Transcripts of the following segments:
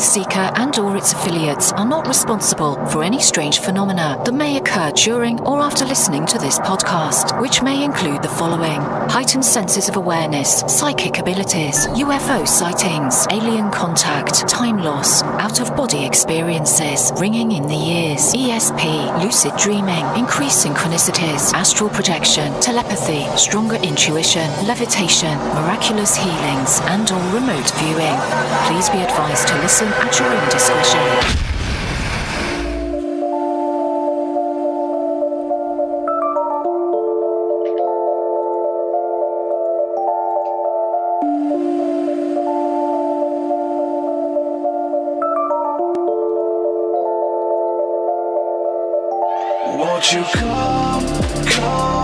TruthSeekah and or its affiliates are not responsible for any strange phenomena that may occur during or after listening to this podcast, which may include the following: heightened senses of awareness, psychic abilities, UFO sightings, alien contact, time loss, out-of-body experiences, ringing in the ears, ESP, lucid dreaming, increased synchronicities, astral projection, telepathy, stronger intuition, levitation, miraculous healings, and or remote viewing. Please be advised to listen at your own discretion. Won't you come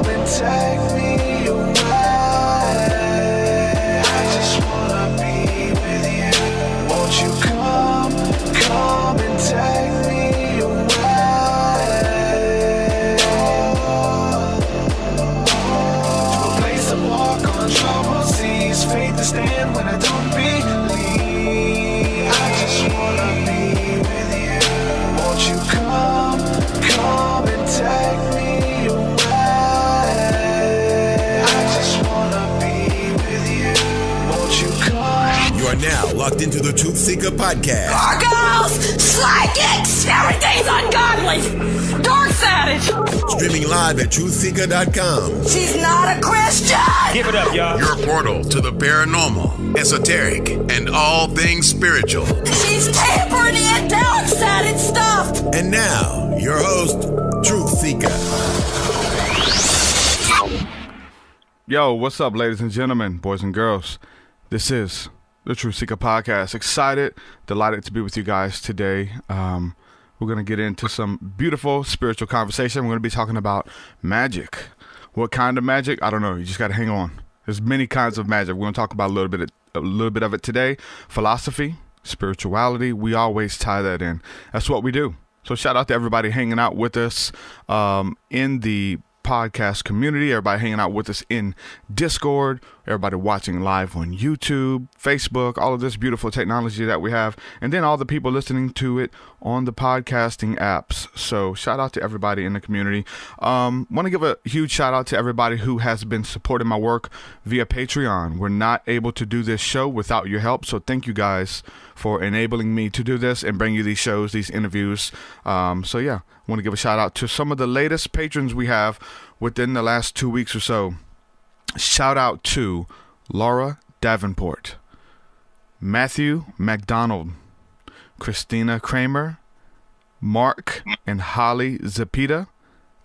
and take me away? I just wanna be with you. Won't you come and take me away? To a place I walk on troubled seas, faith to stand when I don't believe. I just wanna be with you. Won't you come and take me away? I just wanna be with you. Won't you come? You are now locked into the TruthSeekah Podcast. Gargoyles! Psychics! Everything's ungodly! Dark savage! Streaming live at TruthSeekah.com. She's not a Christian! Give it up, y'all. Your portal to the paranormal, esoteric, and all things spiritual. She's tampering in dark-sided stuff! And now, your host, TruthSeekah. Yo, what's up, ladies and gentlemen, boys and girls? This is the TruthSeekah Podcast. Excited, delighted to be with you guys today. We're going to get into some beautiful spiritual conversation. We're going to be talking about magic. What kind of magic? I don't know. You just got to hang on. There's many kinds of magic. We're going to talk about a little bit of it today. Philosophy, spirituality. We always tie that in. That's what we do. So shout out to everybody hanging out with us in the podcast community, everybody hanging out with us in Discord, everybody watching live on YouTube, Facebook, all of this beautiful technology that we have, and then all the people listening to it on the podcasting apps. So shout out to everybody in the community. Want to give a huge shout out to everybody who has been supporting my work via Patreon. We're not able to do this show without your help, so thank you guys for enabling me to do this and bring you these shows, these interviews. So yeah, I want to give a shout out to some of the latest patrons we have within the last 2 weeks or so. Shout out to Laura Davenport, Matthew McDonald, Christina Kramer, Mark and Holly Zapita,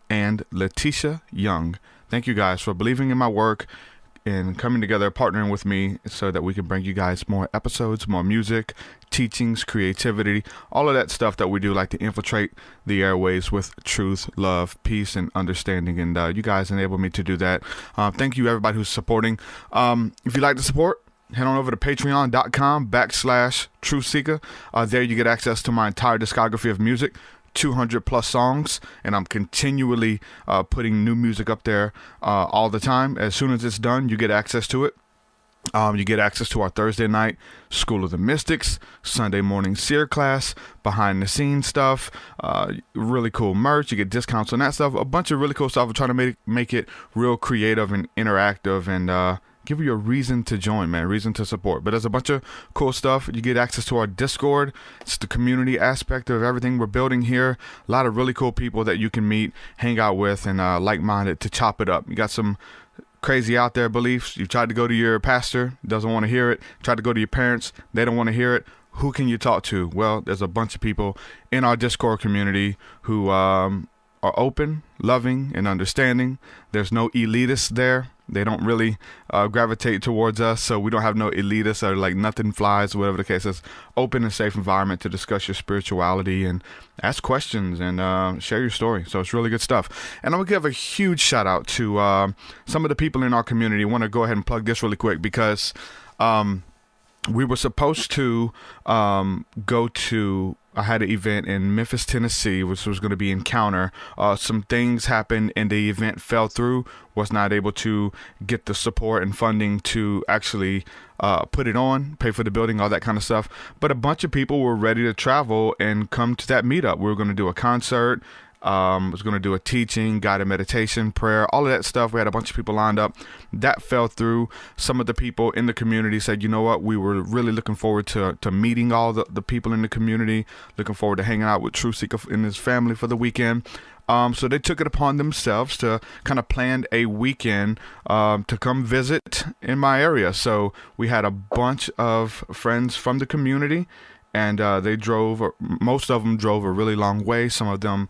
and Letitia Young. Thank you guys for believing in my work and coming together, partnering with me so that we can bring you guys more episodes, more music, teachings, creativity, all of that stuff that we do, like to infiltrate the airways with truth, love, peace, and understanding. And you guys enable me to do that. Thank you, everybody who's supporting. If you'd like to support, head on over to patreon.com/TruthSeekah. There you get access to my entire discography of music. 200 plus songs, and I'm continually putting new music up there all the time. As soon as it's done, you get access to it. You get access to our Thursday night School of the Mystics, Sunday morning seer class, behind the scenes stuff, really cool merch. You get discounts on that stuff, a bunch of really cool stuff. We're trying to make it real creative and interactive, and give you a reason to join, man, reason to support. But there's a bunch of cool stuff. You get access to our Discord. It's the community aspect of everything we're building here. A lot of really cool people that you can meet, hang out with, and like-minded to chop it up. You got some crazy out there beliefs. You tried to go to your pastor, doesn't want to hear it. Tried to go to your parents, they don't want to hear it. Who can you talk to? Well, there's a bunch of people in our Discord community who are open, loving, and understanding. There's no elitists there. They don't really gravitate towards us, so we don't have no elitists or like nothing flies, whatever the case is. Open and safe environment to discuss your spirituality and ask questions and share your story. So it's really good stuff. And I'm going to give a huge shout out to some of the people in our community. I want to go ahead and plug this really quick because we were supposed to go to I had an event in Memphis, Tennessee, which was going to be Encounter. Some things happened and the event fell through. Was not able to get the support and funding to actually put it on, pay for the building, all that kind of stuff. But a bunch of people were ready to travel and come to that meetup. We were going to do a concert. Was going to do a teaching, guided meditation, prayer, all of that stuff. We had a bunch of people lined up. That fell through. Some of the people in the community said, you know what, we were really looking forward to meeting all the people in the community, looking forward to hanging out with TruthSeekah and his family for the weekend. So they took it upon themselves to kind of plan a weekend to come visit in my area. So we had a bunch of friends from the community, and they drove, most of them drove a really long way. Some of them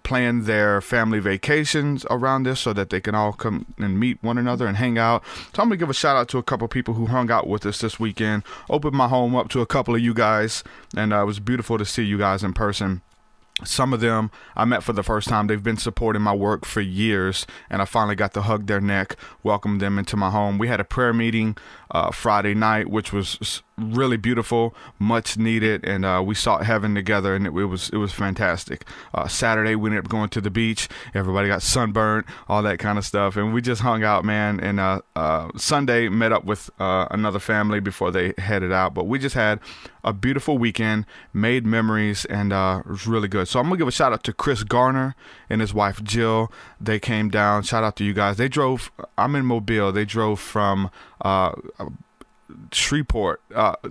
planned their family vacations around this so that they can all come and meet one another and hang out. So I'm going to give a shout out to a couple of people who hung out with us this weekend. Opened my home up to a couple of you guys, and it was beautiful to see you guys in person. Some of them I met for the first time. They've been supporting my work for years, and I finally got to hug their neck, welcome them into my home. We had a prayer meeting Friday night, which was really beautiful, much needed, and we sought heaven together, and it was fantastic. Saturday we ended up going to the beach. Everybody got sunburned, all that kind of stuff, and we just hung out, man. And Sunday met up with another family before they headed out, but we just had a beautiful weekend, made memories, and it was really good. So I'm gonna give a shout out to Chris Garner and his wife Jill. They came down. Shout out to you guys. They drove. I'm in Mobile. They drove from Shreveport,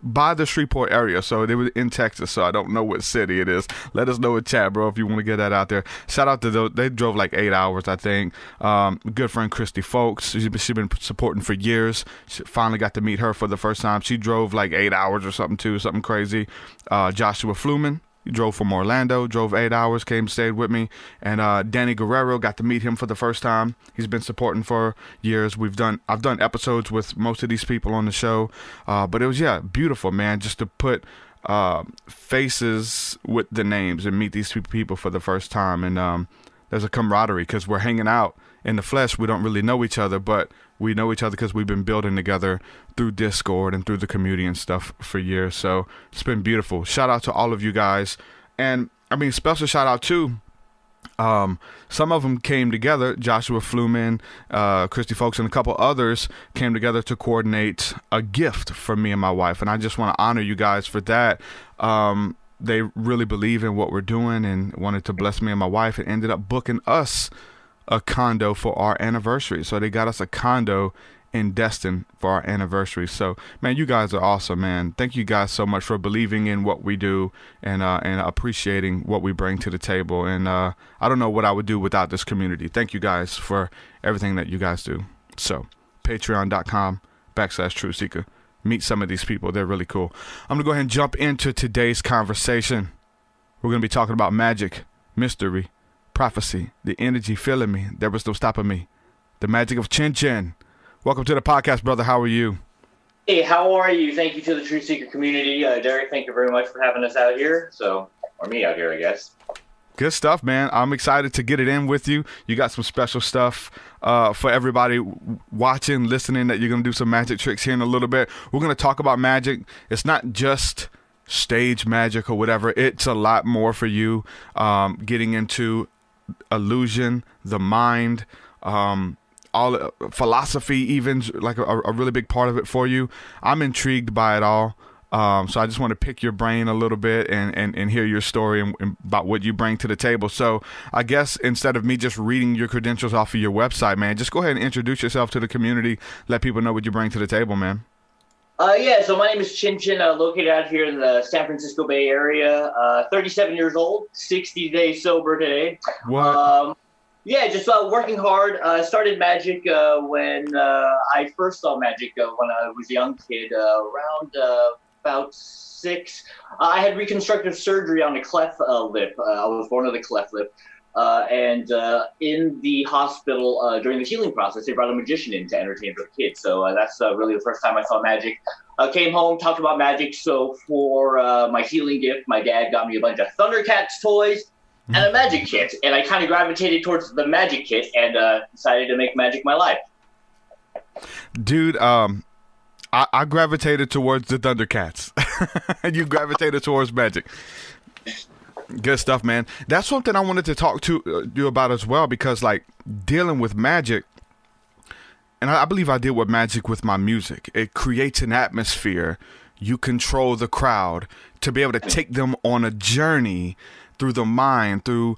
by the Shreveport area. So they were in Texas, so I don't know what city it is. Let us know in chat, bro, if you want to get that out there. Shout out to those. They drove like 8 hours, I think. Good friend Christy Folks, she's been supporting for years. She finally got to meet her for the first time. She drove like 8 hours or something too, something crazy. Joshua Fluman, he drove from Orlando, drove 8 hours, came, stayed with me. And Danny Guerrero, got to meet him for the first time. He's been supporting for years. I've done episodes with most of these people on the show. But it was, beautiful, man, just to put faces with the names and meet these people for the first time. And there's a camaraderie because we're hanging out in the flesh. We don't really know each other, but we know each other because we've been building together through Discord and through the community and stuff for years. So it's been beautiful. Shout out to all of you guys. And I mean, special shout out to some of them came together. Joshua Fluman, Christy Folks, and a couple others came together to coordinate a gift for me and my wife. And I just want to honor you guys for that. They really believe in what we're doing and wanted to bless me and my wife, and ended up booking us a condo for our anniversary. So they got us a condo in Destin for our anniversary. So, man, you guys are awesome, man. Thank you guys so much for believing in what we do and appreciating what we bring to the table. And I don't know what I would do without this community. Thank you guys for everything that you guys do. So, patreon.com/TruthSeekah. Meet some of these people. They're really cool. I'm going to go ahead and jump into today's conversation. We're going to be talking about magic, mystery, prophecy, the energy filling me. There was no stopping me. The magic of Chin Chin. Welcome to the podcast, brother. How are you? Hey, how are you? Thank you to the TruthSeekah community. Derek, thank you very much for having us out here. Or me out here, I guess. Good stuff, man. I'm excited to get it in with you. You got some special stuff for everybody watching, listening, that you're going to do some magic tricks here in a little bit. We're going to talk about magic. It's not just stage magic or whatever. It's a lot more for you. Getting into illusion, the mind, all philosophy, even like a really big part of it for you. I'm intrigued by it all. So I just want to pick your brain a little bit and hear your story and about what you bring to the table. So I guess instead of me just reading your credentials off of your website, man, just go ahead and introduce yourself to the community. Let people know what you bring to the table, man. So my name is Chin Chin, located out here in the San Francisco Bay Area, 37 years old, 60 days sober today. What? Just working hard. Started magic when I first saw magic when I was a young kid, around about 6. I had reconstructive surgery on a cleft lip. I was born with a cleft lip. And in the hospital, during the healing process, they brought a magician in to entertain the kids. So that's really the first time I saw magic. Came home, talked about magic. So for my healing gift, my dad got me a bunch of Thundercats toys and a magic kit. And I kind of gravitated towards the magic kit and decided to make magic my life. Dude, I gravitated towards the Thundercats. And you gravitated towards magic. Good stuff, man. That's something I wanted to talk to you about as well, because like dealing with magic, and I believe I deal with magic with my music. It creates an atmosphere. You control the crowd to be able to take them on a journey through the mind, through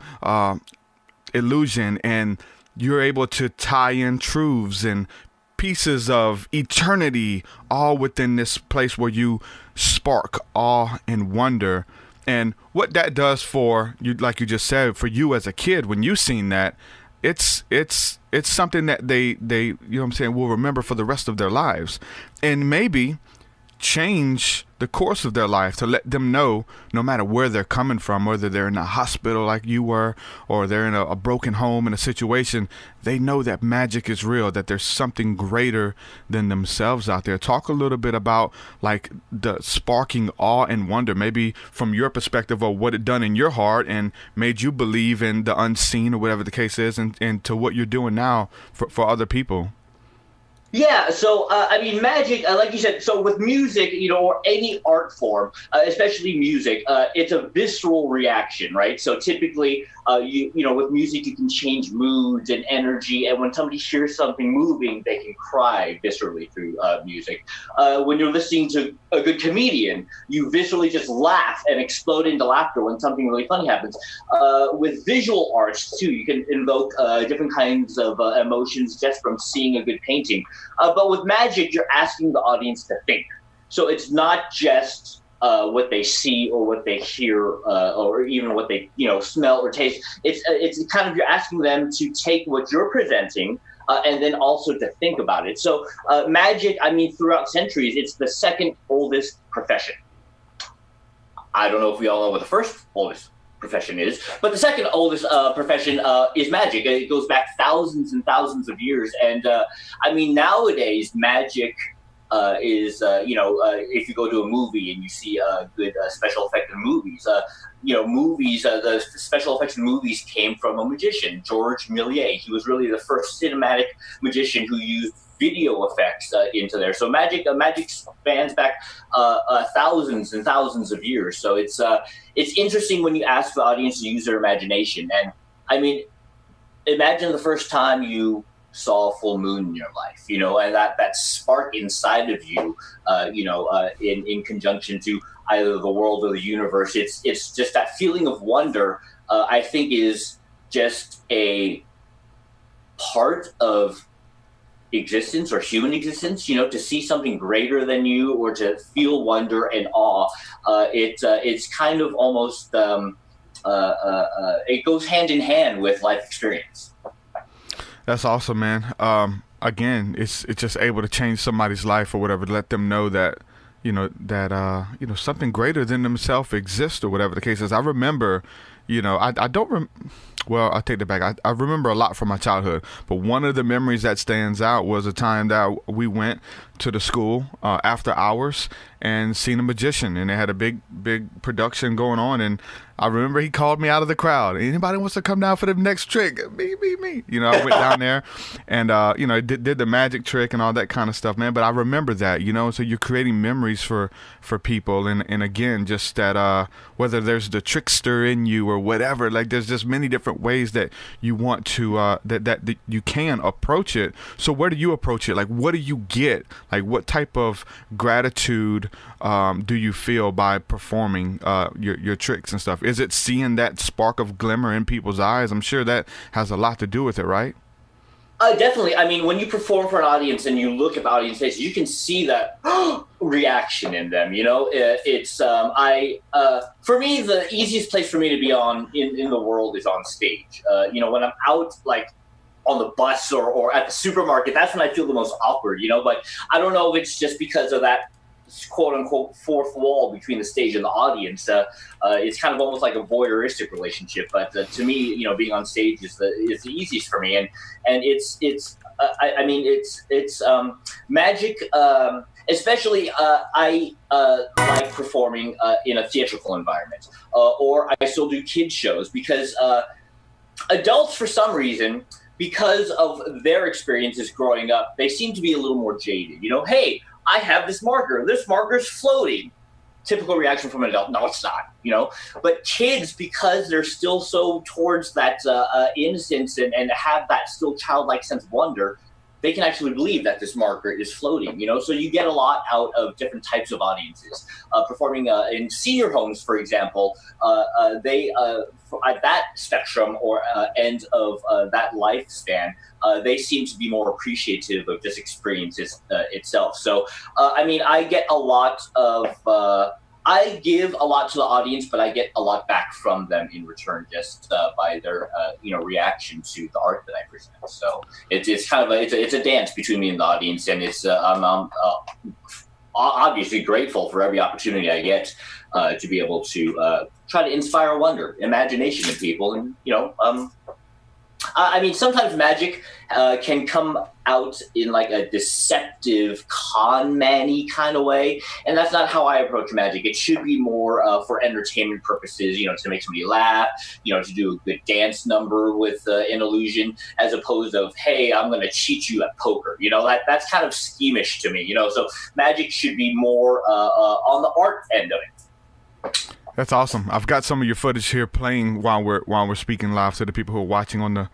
illusion, and you're able to tie in truths and pieces of eternity all within this place where you spark awe and wonder. And what that does for you, like you just said, for you as a kid, when you seen that, it's something that they you know what I'm saying, will remember for the rest of their lives, and maybe change the course of their life to let them know, no matter where they're coming from, whether they're in a hospital like you were, or they're in a broken home in a situation, they know that magic is real, that there's something greater than themselves out there. Talk a little bit about like the sparking awe and wonder, maybe from your perspective of what it done in your heart and made you believe in the unseen or whatever the case is, and to what you're doing now for other people. Yeah, so I mean, magic, like you said, so with music, you know, or any art form, especially music, it's a visceral reaction, right? So typically, you know, with music, you can change moods and energy, and when somebody hears something moving, they can cry viscerally through music. When you're listening to a good comedian, you viscerally just laugh and explode into laughter when something really funny happens. With visual arts, too, you can invoke different kinds of emotions just from seeing a good painting. But with magic, you're asking the audience to think. So it's not just what they see or what they hear or even what they, you know, smell or taste. It's kind of, you're asking them to take what you're presenting and then also to think about it. So magic, I mean, throughout centuries, it's the second oldest profession. I don't know if we all know what the first oldest profession is, but the second oldest profession is magic. It goes back thousands and thousands of years. And I mean, nowadays, magic is, you know, if you go to a movie and you see good special effects in movies, you know, movies, the special effects in movies came from a magician, George Méliès. He was really the first cinematic magician who used video effects into there. So magic spans back thousands and thousands of years. So it's interesting when you ask the audience to use their imagination. And I mean, imagine the first time you saw a full moon in your life, you know, and that spark inside of you, you know, in conjunction to either the world or the universe. It's just that feeling of wonder, I think, is just a part of existence or human existence, you know, to see something greater than you or to feel wonder and awe. It's kind of almost, it goes hand in hand with life experience. That's awesome, man. Again, it's just able to change somebody's life or whatever, to let them know that, you know, something greater than themselves exists or whatever the case is. I remember, you know, I don't well, I take that back. I remember a lot from my childhood, but one of the memories that stands out was a time that we went to the school after hours and seen a magician, and they had a big production going on. And I remember he called me out of the crowd. Anybody wants to come down for the next trick? Me. You know, I went down there and, you know, did the magic trick and all that kind of stuff, man. But I remember that, you know, so you're creating memories for people. And again, just that whether there's the trickster in you or whatever, like there's just many different ways that you want to, that you can approach it. So where do you approach it? Like, what do you get? Like, what type of gratitude do you feel by performing your tricks and stuff? Is it seeing that spark of glimmer in people's eyes? I'm sure that has a lot to do with it, right? Definitely. I mean, when you perform for an audience and you look at the audience faces, you can see that reaction in them. You know, it's for me, the easiest place for me to be on in the world is on stage. You know, when I'm out, like, on the bus or at the supermarket, that's when I feel the most awkward, you know, but I don't know if it's just because of that quote unquote fourth wall between the stage and the audience. It's kind of almost like a voyeuristic relationship, but to me, you know, being on stage is the easiest for me. And it's I mean, it's magic, especially I like performing in a theatrical environment, or I still do kids shows because adults, for some reason, because of their experiences growing up, they seem to be a little more jaded. You know, hey, I have this marker. This marker's floating. Typical reaction from an adult, no, it's not, But kids, because they're still so towards that innocence and have that still childlike sense of wonder, they can actually believe that this marker is floating, So you get a lot out of different types of audiences. Performing in senior homes, for example, they at that spectrum or end of that lifespan, they seem to be more appreciative of this experience itself. So, I get a lot of I give a lot to the audience, but I get a lot back from them in return, just by their reaction to the art that I present. So it's kind of it's a dance between me and the audience, and it's I'm obviously grateful for every opportunity I get to be able to try to inspire wonder, imagination in people, and sometimes magic can come out in like a deceptive con man-y kind of way, and that's not how I approach magic. It should be more for entertainment purposes, to make somebody laugh, to do a good dance number with an illusion, as opposed to, hey, I'm going to cheat you at poker. That's kind of schemish to me. So magic should be more on the art end of it. That's awesome. I've got some of your footage here playing while we're speaking live to the people who are watching on the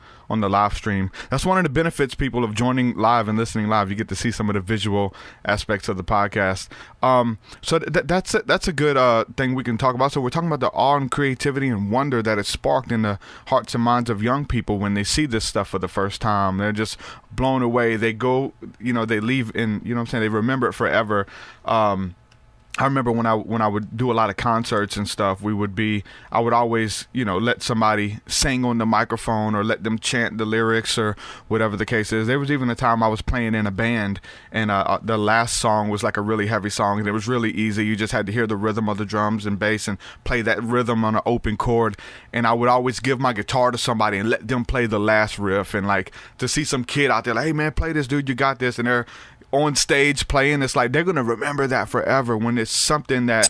live stream. That's one of the benefits, people, of joining live and listening live. You get to see some of the visual aspects of the podcast. So that's a good thing we can talk about. So we're talking about the awe and creativity and wonder that is sparked in the hearts and minds of young people when they see this stuff for the first time. They're just blown away. They go, they leave in, they remember it forever. I remember when I would do a lot of concerts and stuff, I would always, let somebody sing on the microphone or let them chant the lyrics or whatever the case is. There was even a time I was playing in a band, and the last song was like a really heavy song, and it was really easy. You just had to hear the rhythm of the drums and bass and play that rhythm on an open chord. And I would always give my guitar to somebody and let them play the last riff. And like to see some kid out there like, hey man, play this, dude, you got this. And they're on stage playing, it's like they're gonna remember that forever when it's something that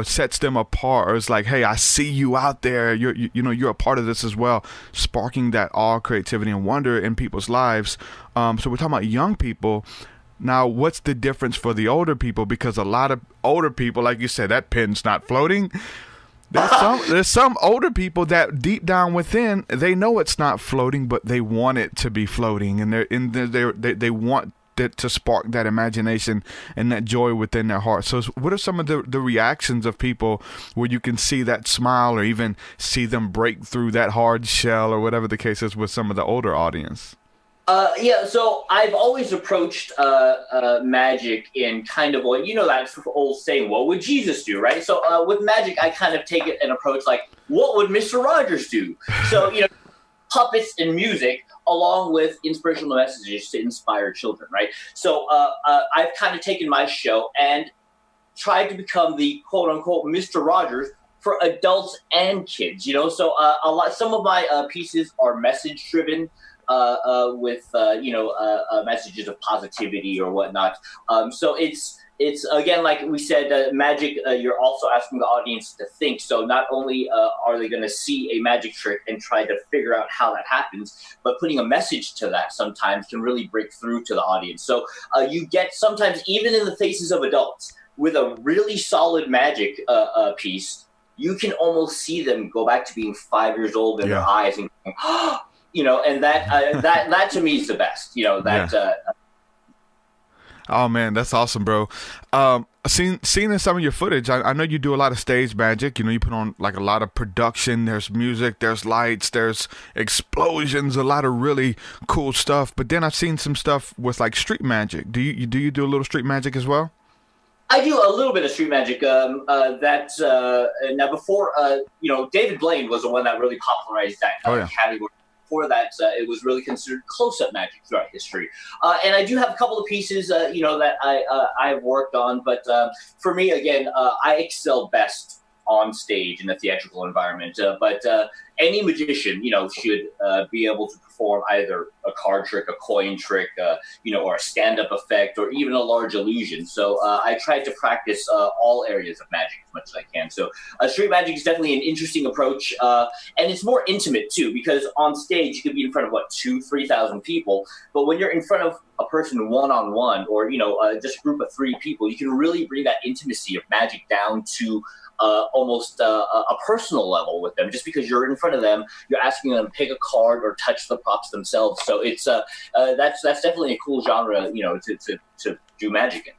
sets them apart, or it's like, hey, I see you out there, you're a part of this as well, sparking that awe, creativity, and wonder in people's lives. So we're talking about young people. Now, what's the difference for the older people? Because a lot of older people, like you said, that pen's not floating. There's some older people that deep down within, they know it's not floating, but they want it to be floating, and they want to spark that imagination and that joy within their heart. So what are some of the reactions of people where you can see that smile or even see them break through that hard shell or whatever the case is with some of the older audience? So I've always approached magic in kind of that old saying, what would Jesus do, right? So with magic, I kind of take it an approach like, what would Mr. Rogers do? So, puppets and music along with inspirational messages to inspire children, right? So I've kind of taken my show and tried to become the quote-unquote Mr. Rogers for adults and kids, So some of my pieces are message-driven with messages of positivity or whatnot. So it's again, like we said, magic, you're also asking the audience to think. So not only are they going to see a magic trick and try to figure out how that happens, but putting a message to that sometimes can really break through to the audience. So you get sometimes, even in the faces of adults, with a really solid magic piece, you can almost see them go back to being 5 years old in their eyes and and that to me is the best, Oh man, that's awesome, bro. Seen in some of your footage, I know you do a lot of stage magic. You put on like a lot of production. There's music, there's lights, there's explosions, a lot of really cool stuff. But then I've seen some stuff with like street magic. Do you do a little street magic as well? I do a little bit of street magic. Now before, David Blaine was the one that really popularized that category. Before that, it was really considered close-up magic throughout history. And I do have a couple of pieces, that I've worked on. But for me, again, I excel best on stage in a theatrical environment. But any magician, should be able to perform either a card trick, a coin trick, or a stand-up effect, or even a large illusion. So I tried to practice all areas of magic as much as I can. So street magic is definitely an interesting approach, and it's more intimate too, because on stage you could be in front of 2,000-3,000 people, but when you're in front of a person one-on-one, or just a group of 3 people, you can really bring that intimacy of magic down to almost a personal level with them. Just because you're in front of them, you're asking them to pick a card or touch the props themselves. So it's that's definitely a cool genre, to do magic in.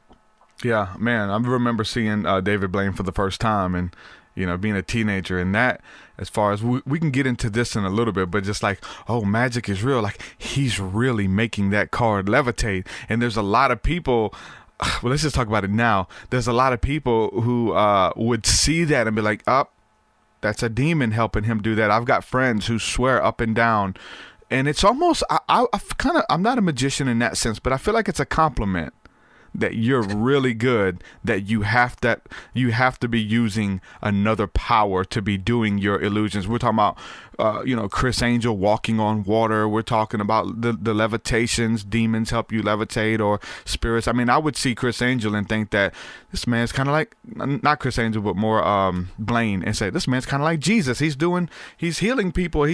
Yeah, man, I remember seeing David Blaine for the first time, and being a teenager, and that, as far as we can get into this in a little bit, but just like, oh, magic is real. Like, he's really making that card levitate. And there's a lot of people. Well, let's just talk about it now. There's a lot of people who would see that and be like, that's a demon helping him do that. I've got friends who swear up and down. And it's almost, I'm not a magician in that sense, but I feel like it's a compliment that you're really good, that you have to be using another power to be doing your illusions. We're talking about Chris Angel walking on water. We're talking about the levitations, demons help you levitate, or spirits. I mean, I would see Chris Angel and think that this man's kind of like, not Chris Angel, but more Blaine, and say, this man's kind of like Jesus. He's healing people.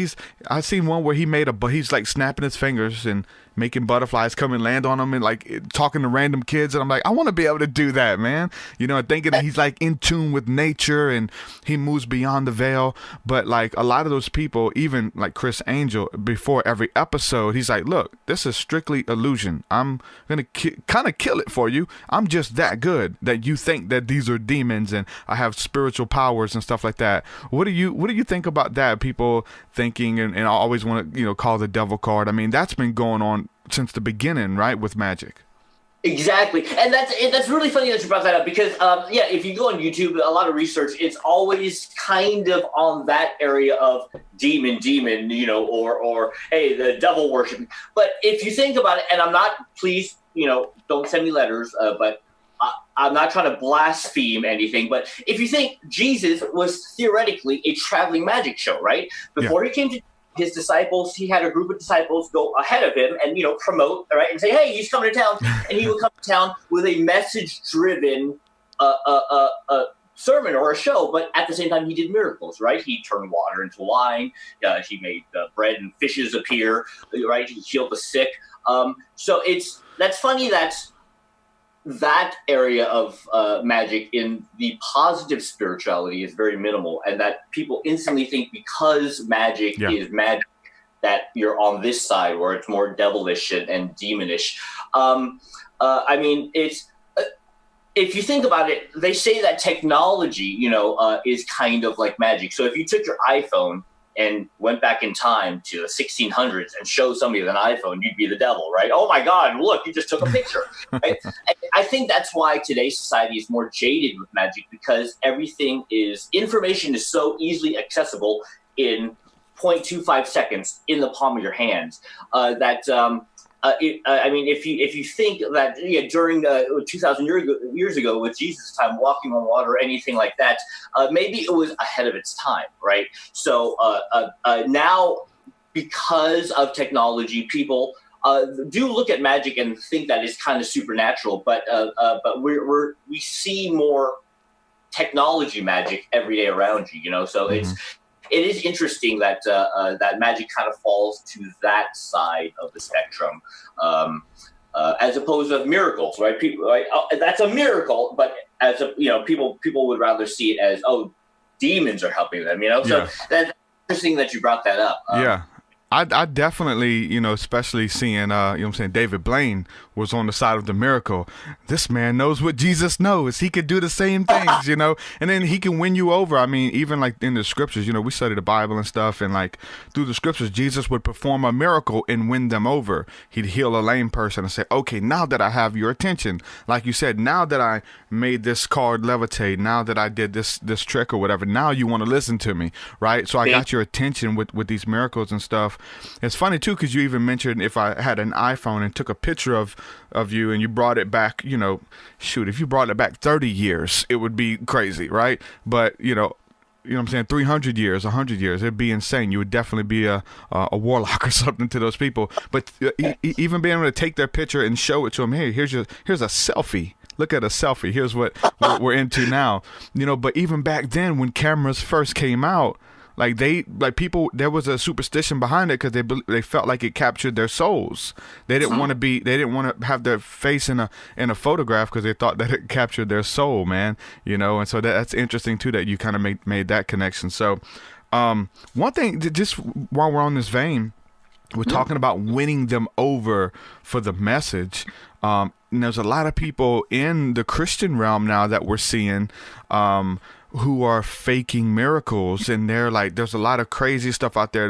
I've seen one where he's like snapping his fingers and making butterflies come and land on them, and like talking to random kids. And I'm like, I want to be able to do that, man. And thinking that he's like in tune with nature and he moves beyond the veil. But like a lot of those people, even like Chris Angel, before every episode, he's like, look, this is strictly illusion. I'm going to kind of kill it for you. I'm just that good that you think that these are demons and I have spiritual powers and stuff like that. What do you think about that? People thinking and I always want to, call the devil card. I mean, that's been going on since the beginning, right, with magic. Exactly, and that's really funny that you brought that up, because if you go on YouTube, a lot of research, it's always kind of on that area of demon, or hey, the devil worship. But if you think about it, and I'm not, please, don't send me letters, but I'm not trying to blaspheme anything, but if you think, Jesus was theoretically a traveling magic show, right? Before he came to his disciples, he had a group of disciples go ahead of him and, promote, right, and say, hey, he's coming to town. And he would come to town with a message-driven sermon or a show, but at the same time, he did miracles, right? He turned water into wine. He made bread and fishes appear, right? He healed the sick. So that's funny that area of magic in the positive spirituality is very minimal, and that people instantly think because magic is magic that you're on this side where it's more devilish and demonish. I mean, it's if you think about it, they say that technology, is kind of like magic. So if you took your iPhone and went back in time to the 1600s and showed somebody with an iPhone, you'd be the devil, right? Oh my God, look, you just took a picture. Right? I think that's why today's society is more jaded with magic, because information is so easily accessible in 0.25 seconds in the palm of your hands I mean, if you think that during 2,000 years ago with Jesus' time, walking on water or anything like that, maybe it was ahead of its time, right? So now, because of technology, people do look at magic and think that it's kind of supernatural, but we see more technology magic every day around you, So it is interesting that that magic kind of falls to that side of the spectrum, as opposed to miracles, right? People, right? That's a miracle, but as people would rather see it as, demons are helping them, So that's interesting that you brought that up. I definitely, especially seeing, David Blaine was on the side of the miracle. This man knows what Jesus knows. He could do the same things, and then he can win you over. I mean, even like in the scriptures, we study the Bible and stuff, and like through the scriptures, Jesus would perform a miracle and win them over. He'd heal a lame person and say, okay, now that I have your attention, like you said, now that I made this card levitate, now that I did this trick or whatever, now you want to listen to me, right? So I got your attention with these miracles and stuff. It's funny too, because you even mentioned if I had an iPhone and took a picture of you and you brought it back, if you brought it back 30 years, it would be crazy, right? But you know what I'm saying, 300 years, 100 years. It'd be insane. You would definitely be a warlock or something to those people. But even being able to take their picture and show it to them, hey, here's a selfie. Look at a selfie. Here's what we're into now. You know, but even back then when cameras first came out, people, there was a superstition behind it because they felt like it captured their souls. They didn't want to have their face in a photograph because they thought that it captured their soul, man. You know, and so that's interesting too that you kind of made that connection. So, one thing, just while we're on this vein, we're talking about winning them over for the message. And there's a lot of people in the Christian realm now that we're seeing, who are faking miracles, and there's a lot of crazy stuff out there.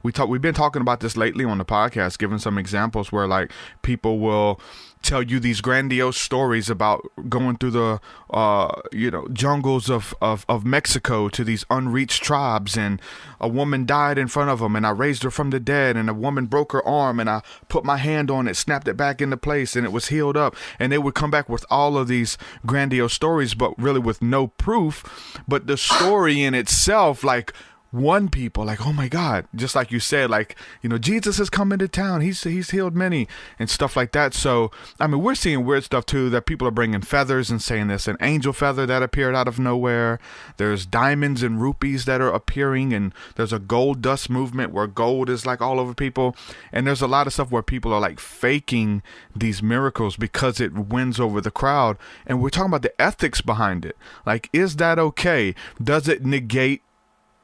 We've been talking about this lately on the podcast, giving some examples where like people will tell you these grandiose stories about going through the jungles of Mexico to these unreached tribes, and a woman died in front of them and I raised her from the dead, and a woman broke her arm and I put my hand on it, snapped it back into place, and it was healed up. And they would come back with all of these grandiose stories, but really with no proof. But the story in itself, like, won people, like, oh my God, just like you said, like, you know, Jesus is coming to town, he's healed many and stuff like that. So I mean, we're seeing weird stuff too, that people are bringing feathers and saying there's an angel feather that appeared out of nowhere. There's diamonds and rupees that are appearing, and there's a gold dust movement where gold is like all over people. And there's a lot of stuff where people are like faking these miracles because it wins over the crowd. And we're talking about the ethics behind it. Like, is that okay? Does it negate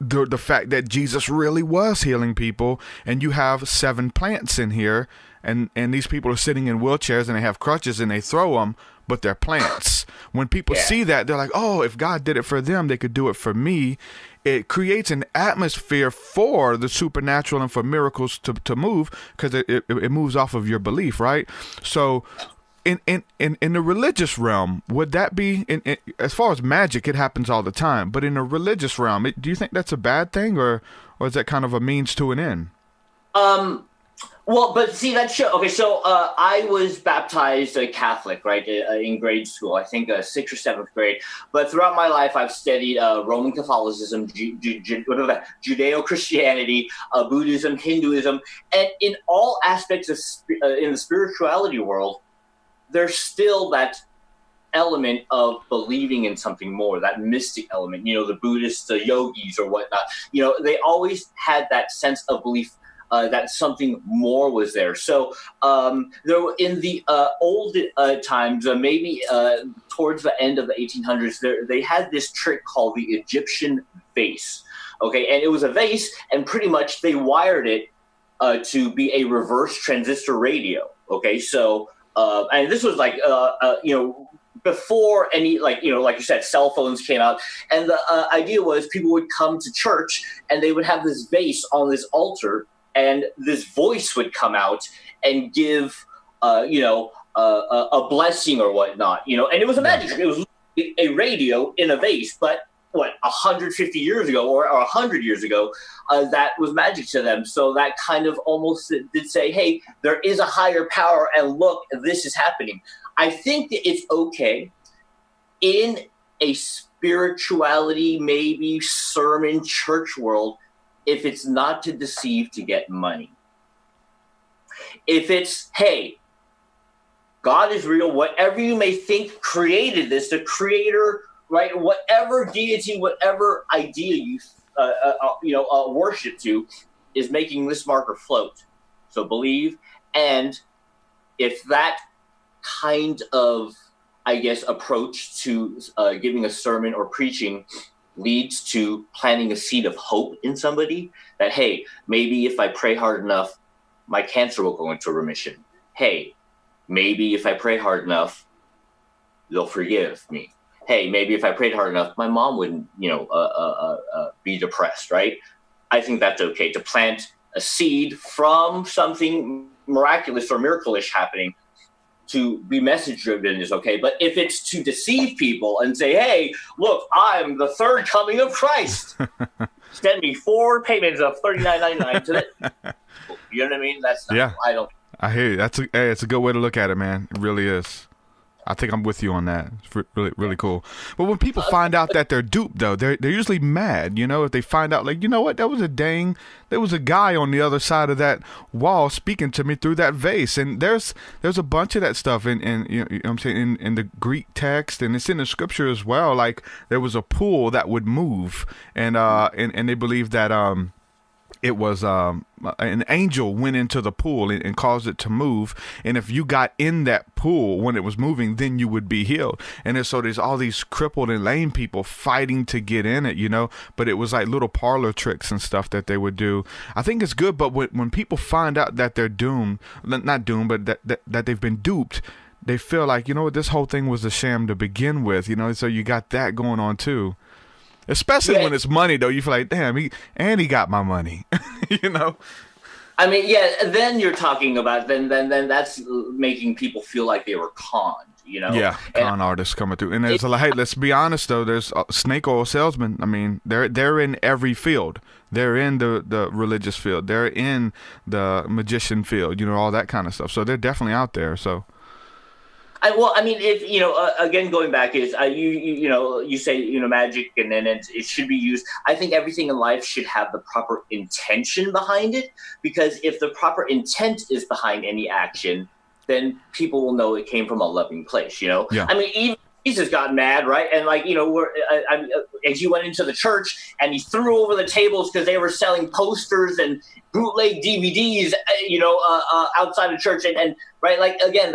the fact that Jesus really was healing people, and you have 7 plants in here, and these people are sitting in wheelchairs and they have crutches and they throw them, but they're plants. When people see that, they're like, oh, if God did it for them, they could do it for me. It creates an atmosphere for the supernatural and for miracles to move, because it moves off of your belief, right? So in the religious realm, would that be, as far as magic, it happens all the time, but in the religious realm, do you think that's a bad thing, or is that kind of a means to an end? Well, but see, that's okay. So I was baptized Catholic, right, in grade school, I think 6th or 7th grade. But throughout my life, I've studied Roman Catholicism, Judeo-Christianity, Buddhism, Hinduism, and in all aspects of in the spirituality world, there's still that element of believing in something more, that mystic element. You know, the Buddhists, yogis or whatnot, you know, they always had that sense of belief that something more was there. So there in the old times, maybe towards the end of the 1800s, they had this trick called the Egyptian vase. Okay, and it was a vase, and pretty much they wired it to be a reverse transistor radio. Okay, so and this was like before any, like you said, cell phones came out. And the idea was people would come to church and they would have this vase on this altar, and this voice would come out and give a blessing or whatnot, and it was a magic trick. It was a radio in a vase, but 150 years ago or 100 years ago, that was magic to them. So that kind of almost did say, hey, there is a higher power, and look, this is happening. I think that it's okay in a spirituality, maybe sermon, church world, if it's not to deceive to get money. If it's, hey, God is real, whatever you may think created this, the creator, right? Whatever deity, whatever idea you worship to, is making this marker float. So believe, and if that kind of, I guess, approach to giving a sermon or preaching leads to planting a seed of hope in somebody, that, hey, maybe if I pray hard enough, my cancer will go into remission. Hey, maybe if I pray hard enough, they'll forgive me. Hey, maybe if I prayed hard enough, my mom wouldn't, be depressed, right? I think that's okay to plant a seed from something miraculous or miracle-ish happening. To be message-driven is okay. But if it's to deceive people and say, hey, look, I'm the third coming of Christ, send me 4 payments of $39.99 to it. You know what I mean? That's not, I don't. I hear you. It's a good way to look at it, man. It really is. I think I'm with you on that. It's really, really cool. But when people find out that they're duped, though, they're usually mad. You know, if they find out, like, you know what, there was a guy on the other side of that wall speaking to me through that vase, and there's a bunch of that stuff in you know what I'm saying, in the Greek text, and it's in the scripture as well. Like, there was a pool that would move, and they believe that it was an angel went into the pool and caused it to move, and if you got in that pool when it was moving, then you would be healed. And so there's all these crippled and lame people fighting to get in it, you know, but it was like little parlor tricks and stuff that they would do. I think it's good, but when people find out that they're doomed, not doomed, but that they've been duped, they feel like, you know what, this whole thing was a sham to begin with, you know, so you got that going on too. Especially when it's money, though, you feel like, damn, he got my money, you know. I mean, yeah. Then you're talking about then that's making people feel like they were conned, you know. Yeah, con artists coming through, and there's hey, let's be honest though. There's snake oil salesmen. I mean, they're in every field. They're in the religious field. They're in the magician field. You know, all that kind of stuff. So they're definitely out there. So. I mean, if you know, again, going back is you say magic, and then it should be used. I think everything in life should have the proper intention behind it, because if the proper intent is behind any action, then people will know it came from a loving place. You know, yeah. I mean, even Jesus got mad, right? And like, you know, as he went into the church and he threw over the tables because they were selling posters and bootleg DVDs, outside of church, and right, like again,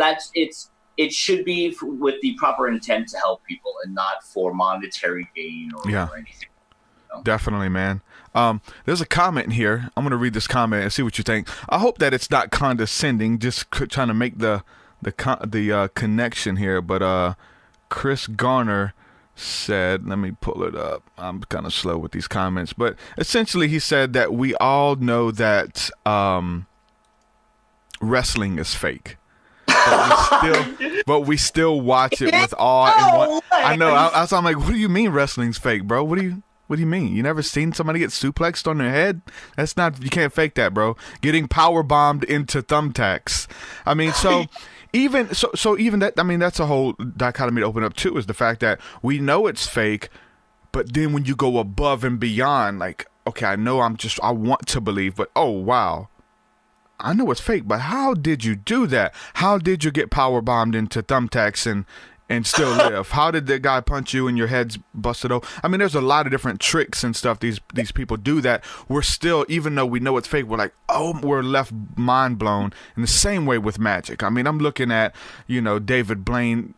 it should be with the proper intent to help people and not for monetary gain or anything. You know? Definitely, man. There's a comment here. I'm going to read this comment and see what you think. I hope that it's not condescending, just trying to make the connection here. But Chris Garner said, let me pull it up. I'm kind of slow with these comments. But essentially he said that we all know that wrestling is fake. But we still watch it with awe. I know. I'm like, what do you mean wrestling's fake, bro? What do you mean? You never seen somebody get suplexed on their head? That's not. You can't fake that, bro. Getting power bombed into thumbtacks. I mean, so even that. I mean, that's a whole dichotomy to open up too. Is the fact that we know it's fake, but then when you go above and beyond, like, okay, I know I want to believe, but oh wow. I know it's fake, but how did you do that? How did you get power bombed into thumbtacks and still live? How did the guy punch you and your head's busted open? I mean, there's a lot of different tricks and stuff these people do that we're still, even though we know it's fake, we're like, oh, we're left mind blown. In the same way with magic. I mean, I'm looking at, David Blaine,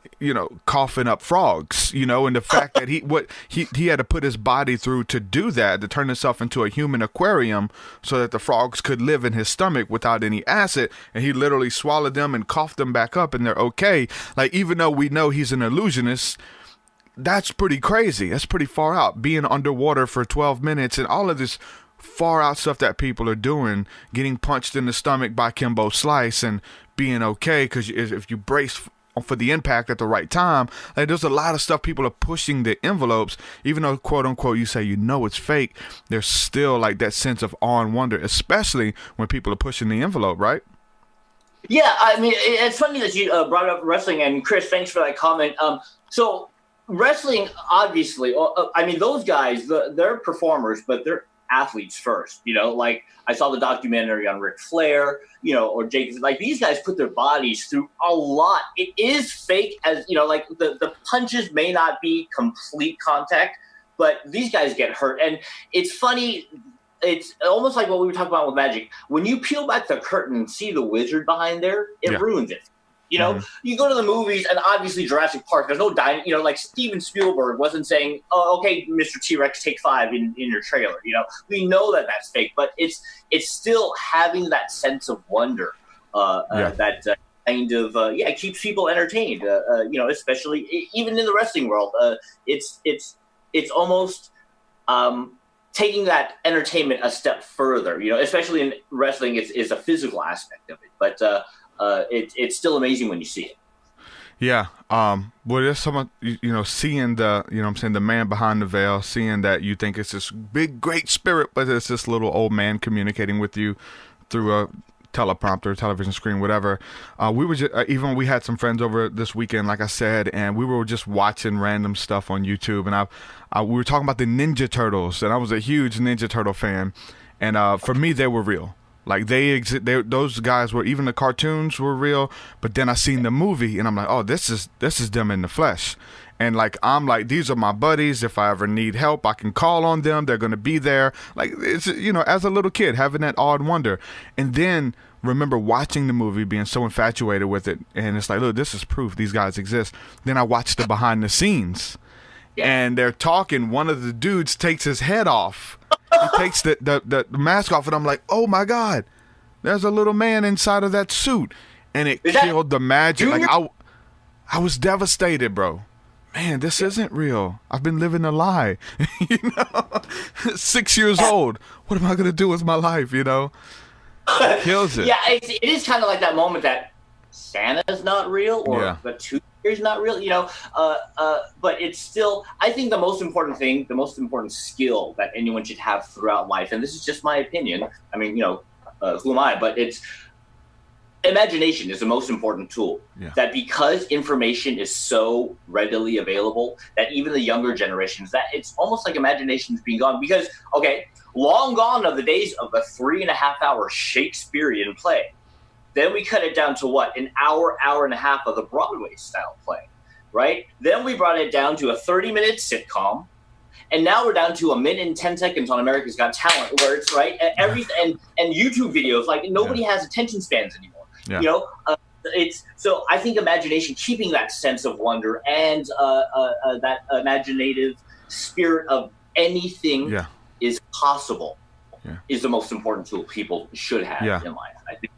coughing up frogs, and the fact that he had to put his body through to do that, to turn himself into a human aquarium so that the frogs could live in his stomach without any acid, and he literally swallowed them and coughed them back up and they're okay. Like, even though we know he's an illusionist, that's pretty crazy. That's pretty far out. Being underwater for 12 minutes and all of this far out stuff that people are doing, getting punched in the stomach by Kimbo Slice and being okay, because if you brace for the impact at the right time, like, there's a lot of stuff people are pushing the envelopes, even though quote unquote you say it's fake, there's still like that sense of awe and wonder, especially when people are pushing the envelope, right? Yeah, I mean, it's funny that you brought up wrestling, and Chris, thanks for that comment. So wrestling, obviously, I mean, those guys, they're performers, but they're athletes first, like I saw the documentary on Ric Flair, or Jake, like these guys put their bodies through a lot. It is fake, as like the punches may not be complete contact, but these guys get hurt. And it's funny, it's almost like what we were talking about with magic. When you peel back the curtain and see the wizard behind there, it ruins it. You go to the movies, and obviously Jurassic Park, there's no like Steven Spielberg wasn't saying, oh, okay, Mr. T-Rex, take 5 in your trailer. We know that that's fake, but it's still having that sense of wonder that kind of, keeps people entertained, especially even in the wrestling world. It's almost taking that entertainment a step further, especially in wrestling, is a physical aspect of it. But it's still amazing when you see it. Yeah. Well, there's someone, seeing the man behind the veil, seeing that you think it's this big, great spirit, but it's this little old man communicating with you through a teleprompter, television screen, whatever. We were just, even we had some friends over this weekend, like I said, and we were just watching random stuff on YouTube. And we were talking about the Ninja Turtles, and I was a huge Ninja Turtle fan. And for me, they were real. Like those guys were, even the cartoons were real. But then I seen the movie, and I'm like, oh, this is them in the flesh. And like I'm like, these are my buddies. If I ever need help, I can call on them. They're gonna be there. Like it's, you know, as a little kid having that awed wonder, and then remember watching the movie, being so infatuated with it, and it's like, look, this is proof these guys exist. Then I watched the behind the scenes, and they're talking. One of the dudes takes his head off. He takes the mask off, and I'm like, oh my God, there's a little man inside of that suit, and it killed the magic. Like I was devastated, bro. Man, this isn't real. I've been living a lie. You know, 6 years old. What am I gonna do with my life? You know, kills it. Yeah, it is kind of like that moment that Santa's not real, or the tooth fairy's not real. You know, but it's still. I think the most important thing, the most important skill that anyone should have throughout life, and this is just my opinion. I mean, you know, who am I? But it's. Imagination is the most important tool. That because information is so readily available, that even the younger generations, that it's almost like imagination is being gone. Because, okay, long gone are the days of the 3.5-hour Shakespearean play. Then we cut it down to what? An hour and a half of the Broadway style play, right? Then we brought it down to a 30-minute sitcom. And now we're down to 1 minute and 10 seconds on America's Got Talent, where it's right. And YouTube videos, like nobody has attention spans anymore. You know, it's so I think imagination, keeping that sense of wonder and that imaginative spirit of anything is possible is the most important tool people should have in life, I think.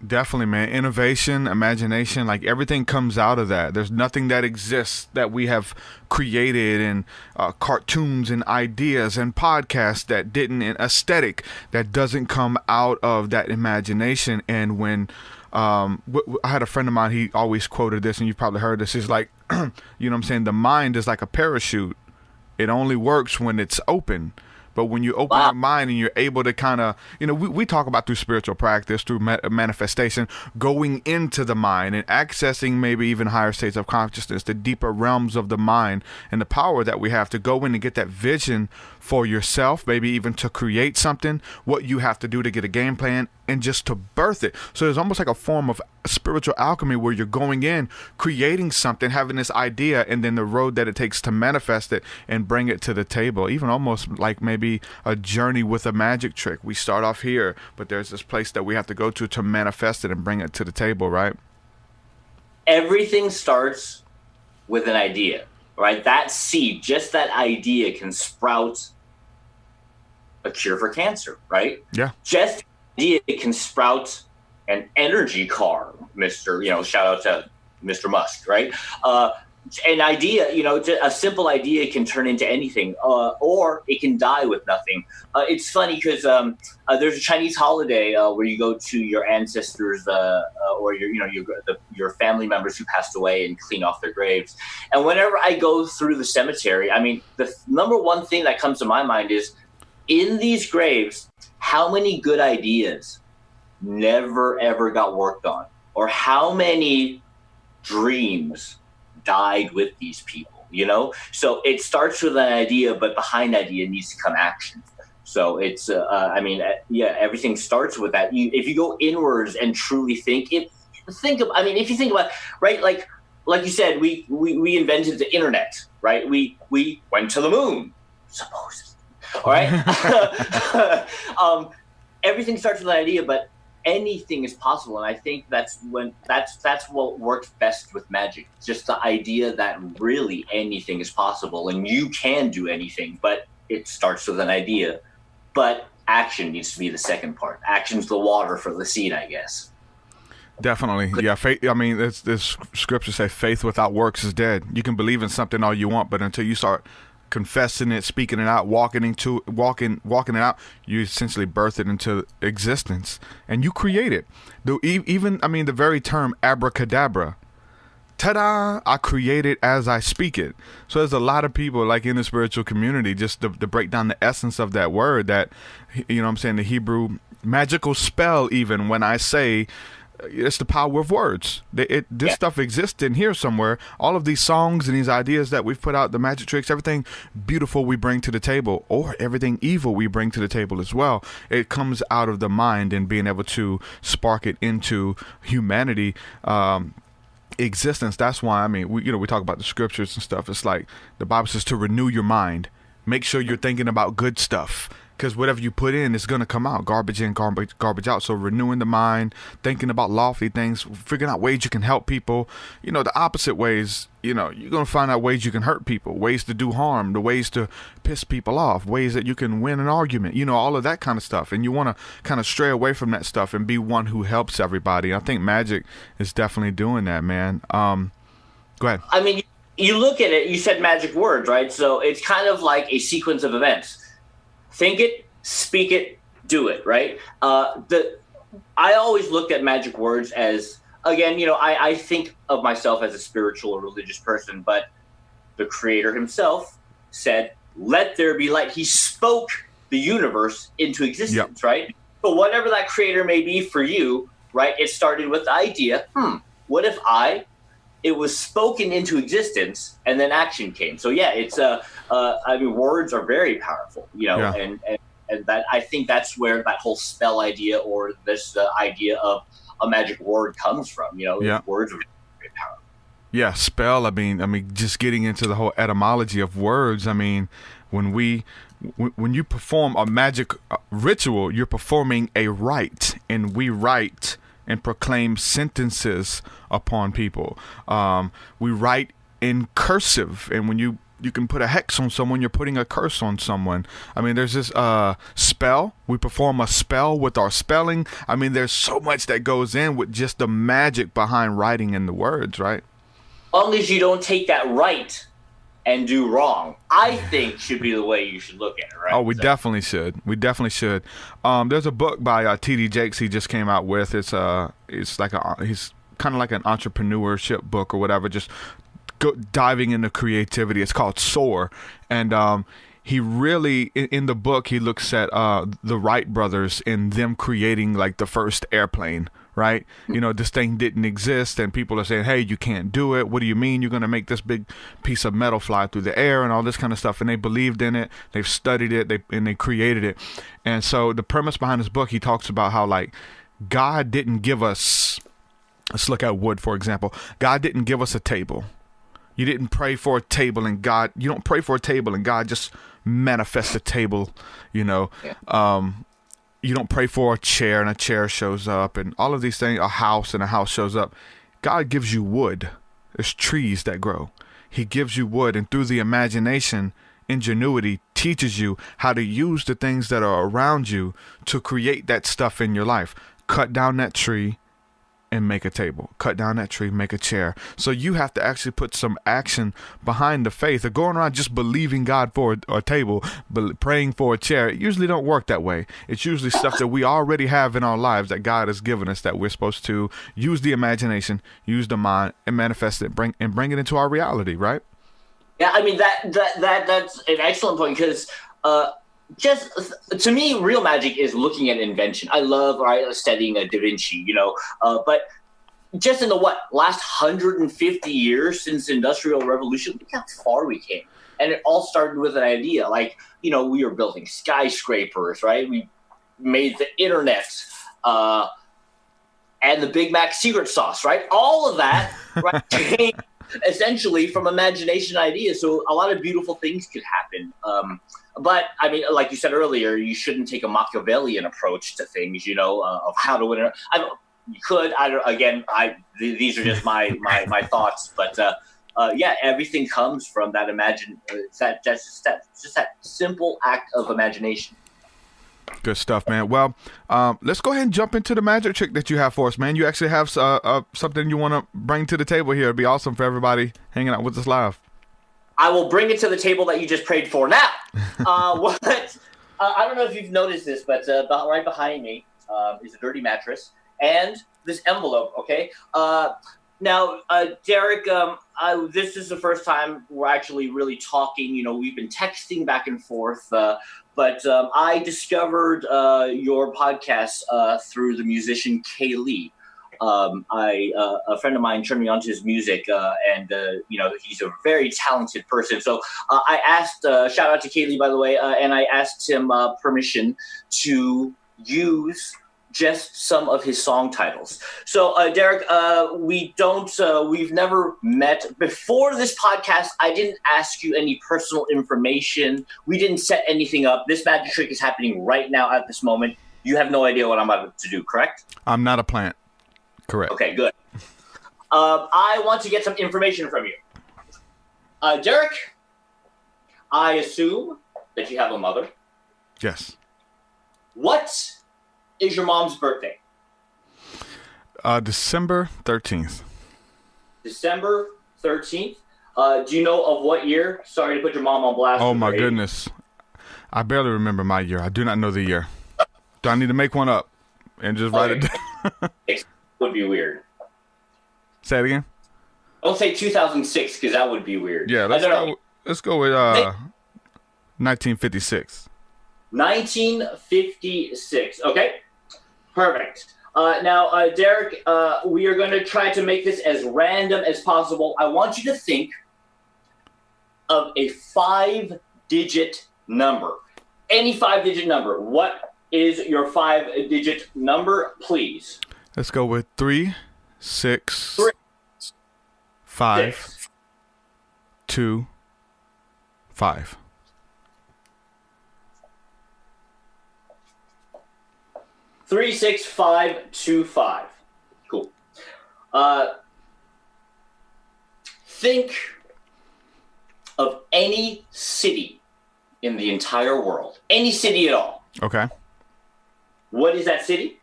Definitely, man. Innovation, imagination, like everything comes out of that. There's nothing that exists that we have created in cartoons and ideas and podcasts that didn't, and aesthetic that doesn't come out of that imagination. And when I had a friend of mine, he always quoted this, and you've probably heard this. He's like, you know what I'm saying? The mind is like a parachute. It only works when it's open. But when you open your mind and you're able to kind of, you know, we talk about through spiritual practice, through manifestation, going into the mind and accessing maybe even higher states of consciousness, the deeper realms of the mind, and the power that we have to go in and get that vision for yourself, maybe even to create something, what you have to do to get a game plan and just to birth it. So there's almost like a form of spiritual alchemy where you're going in, creating something, having this idea, and then the road that it takes to manifest it and bring it to the table. Even almost like maybe a journey with a magic trick. We start off here, but there's this place that we have to go to manifest it and bring it to the table, right? Everything starts with an idea, right? That seed, just that idea can sprout a cure for cancer, right? Yeah. Just the idea can sprout an energy car, Mr. You know, shout out to Mr. Musk, right? An idea, you know, a simple idea can turn into anything, or it can die with nothing. It's funny because there's a Chinese holiday where you go to your ancestors or your family members who passed away and clean off their graves. And whenever I go through the cemetery, I mean, the number one thing that comes to my mind is, in these graves, how many good ideas never ever got worked on, or how many dreams died with these people, you know? So it starts with an idea, but behind that idea needs to come action. So it's, everything starts with that. If you go inwards and truly think, if you think about, right, like you said, we invented the internet, right? We went to the moon, supposedly. All right. Everything starts with an idea, but anything is possible. And I think that's what works best with magic. Just the idea that really anything is possible and you can do anything, but it starts with an idea. But action needs to be the second part. Action's the water for the seed, I guess. Definitely. Yeah. Faith, I mean, this scripture say faith without works is dead. You can believe in something all you want, but until you start confessing it, speaking it out, walking it out, you essentially birth it into existence, and you create it. The very term abracadabra, ta-da, I create it as I speak it. So there's a lot of people like in the spiritual community, just to break down the essence of that word, that, you know what I'm saying, the Hebrew magical spell, even when I say it's the power of words. This stuff exists in here somewhere. All of these songs and these ideas that we've put out, the magic tricks, everything beautiful we bring to the table, or everything evil we bring to the table as well. It comes out of the mind and being able to spark it into humanity. Existence. That's why, I mean, we talk about the scriptures and stuff. It's like the Bible says to renew your mind. Make sure you're thinking about good stuff, because whatever you put in is going to come out. Garbage in, garbage out. So renewing the mind, thinking about lofty things, figuring out ways you can help people. The opposite ways, you're going to find out ways you can hurt people, ways to do harm, the ways to piss people off, ways that you can win an argument, all of that kind of stuff. And you want to kind of stray away from that stuff and be one who helps everybody. I think magic is definitely doing that, man. Go ahead. I mean, you look at it, you said magic words, right? So it's kind of like a sequence of events. Think it, speak it, do it, right? I always look at magic words as, again, I think of myself as a spiritual or religious person, but the creator himself said, let there be light. He spoke the universe into existence, right? But whatever that creator may be for you, right, it started with the idea, what if it was spoken into existence and then action came. So it's words are very powerful, and that, I think that's where that whole spell idea or this idea of a magic word comes from. Words are very powerful. Yeah, spell. I mean, just getting into the whole etymology of words. I mean, when you perform a magic ritual, you're performing a rite, and we write and proclaim sentences upon people. We write in cursive, and when you can put a hex on someone, you're putting a curse on someone. I mean, there's this spell. We perform a spell with our spelling. I mean, there's so much that goes in with just the magic behind writing in the words, right? As long as you don't take that right and do wrong, I think should be the way you should look at it, right? Oh, we definitely should. We definitely should. There's a book by T.D. Jakes he just came out with. It's like he's kind of like an entrepreneurship book or whatever, just diving into creativity. It's called Soar. And he really, in the book, he looks at the Wright brothers and them creating like the first airplane, right? This thing didn't exist, and people are saying, hey, you can't do it. What do you mean you're going to make this big piece of metal fly through the air and all this kind of stuff? And they believed in it. They've studied it. They created it. And so the premise behind this book, he talks about how, like, God didn't give us, let's look at wood, for example. God didn't give us a table. You didn't pray for a table, and you don't pray for a table and God just manifests a table, You don't pray for a chair and a chair shows up, and all of these things, a house and a house shows up. God gives you wood. There's trees that grow. He gives you wood, and through the imagination, ingenuity teaches you how to use the things that are around you to create that stuff in your life. Cut down that tree and make a table. Cut down that tree, make a chair. So you have to actually put some action behind the faith. Or going around just believing God for a table, praying for a chair, it usually don't work that way. It's usually stuff that we already have in our lives that God has given us, that we're supposed to use the imagination, use the mind, and manifest it, bring it into our reality, right? Yeah, I mean, that's an excellent point, because just to me, real magic is looking at invention. I love studying Da Vinci, but just in the last 150 years since the Industrial Revolution, look how far we came. And it all started with an idea. Like, we were building skyscrapers, right? We made the internet and the Big Mac secret sauce, right? All of that came essentially from imagination ideas. So a lot of beautiful things could happen. But I mean, like you said earlier, you shouldn't take a Machiavellian approach to things, of how to win. You could. These are just my thoughts. But everything comes from that just that simple act of imagination. Good stuff, man. Well, let's go ahead and jump into the magic trick that you have for us, man. You actually have something you want to bring to the table here. It'd be awesome for everybody hanging out with us live. I will bring it to the table that you just prayed for now. I don't know if you've noticed this, but right behind me is a dirty mattress and this envelope, okay? Now, Derek, this is the first time we're actually really talking. You know, we've been texting back and forth, but I discovered your podcast through the musician Kaylee. A friend of mine turned me on to his music, and you know, he's a very talented person. So I asked, shout out to Kaylee, by the way, and I asked him permission to use just some of his song titles. So, Derek, we've never met before this podcast. I didn't ask you any personal information. We didn't set anything up. This magic trick is happening right now at this moment. You have no idea what I'm about to do, correct? I'm not a plant. Correct. Okay, good. I want to get some information from you. Derek, I assume that you have a mother. Yes. What is your mom's birthday? December 13th. December 13th. Do you know of what year? Sorry to put your mom on blast. Oh, my goodness. I barely remember my year. I do not know the year. Do I need to make one up and just write it down? Would be weird. Say it again. Don't say 2006 because that would be weird. Yeah, let's go with 1956. 1956. Okay, perfect. Now, Derek, we are going to try to make this as random as possible. I want you to think of a 5-digit number. Any 5-digit number. What is your 5-digit number, please? Let's go with 3, 6, 3, 5, 6. 2, 5. Three, 6, 5, 2, 5. Cool. Think of any city in the entire world. Any city at all. Okay. What is that city?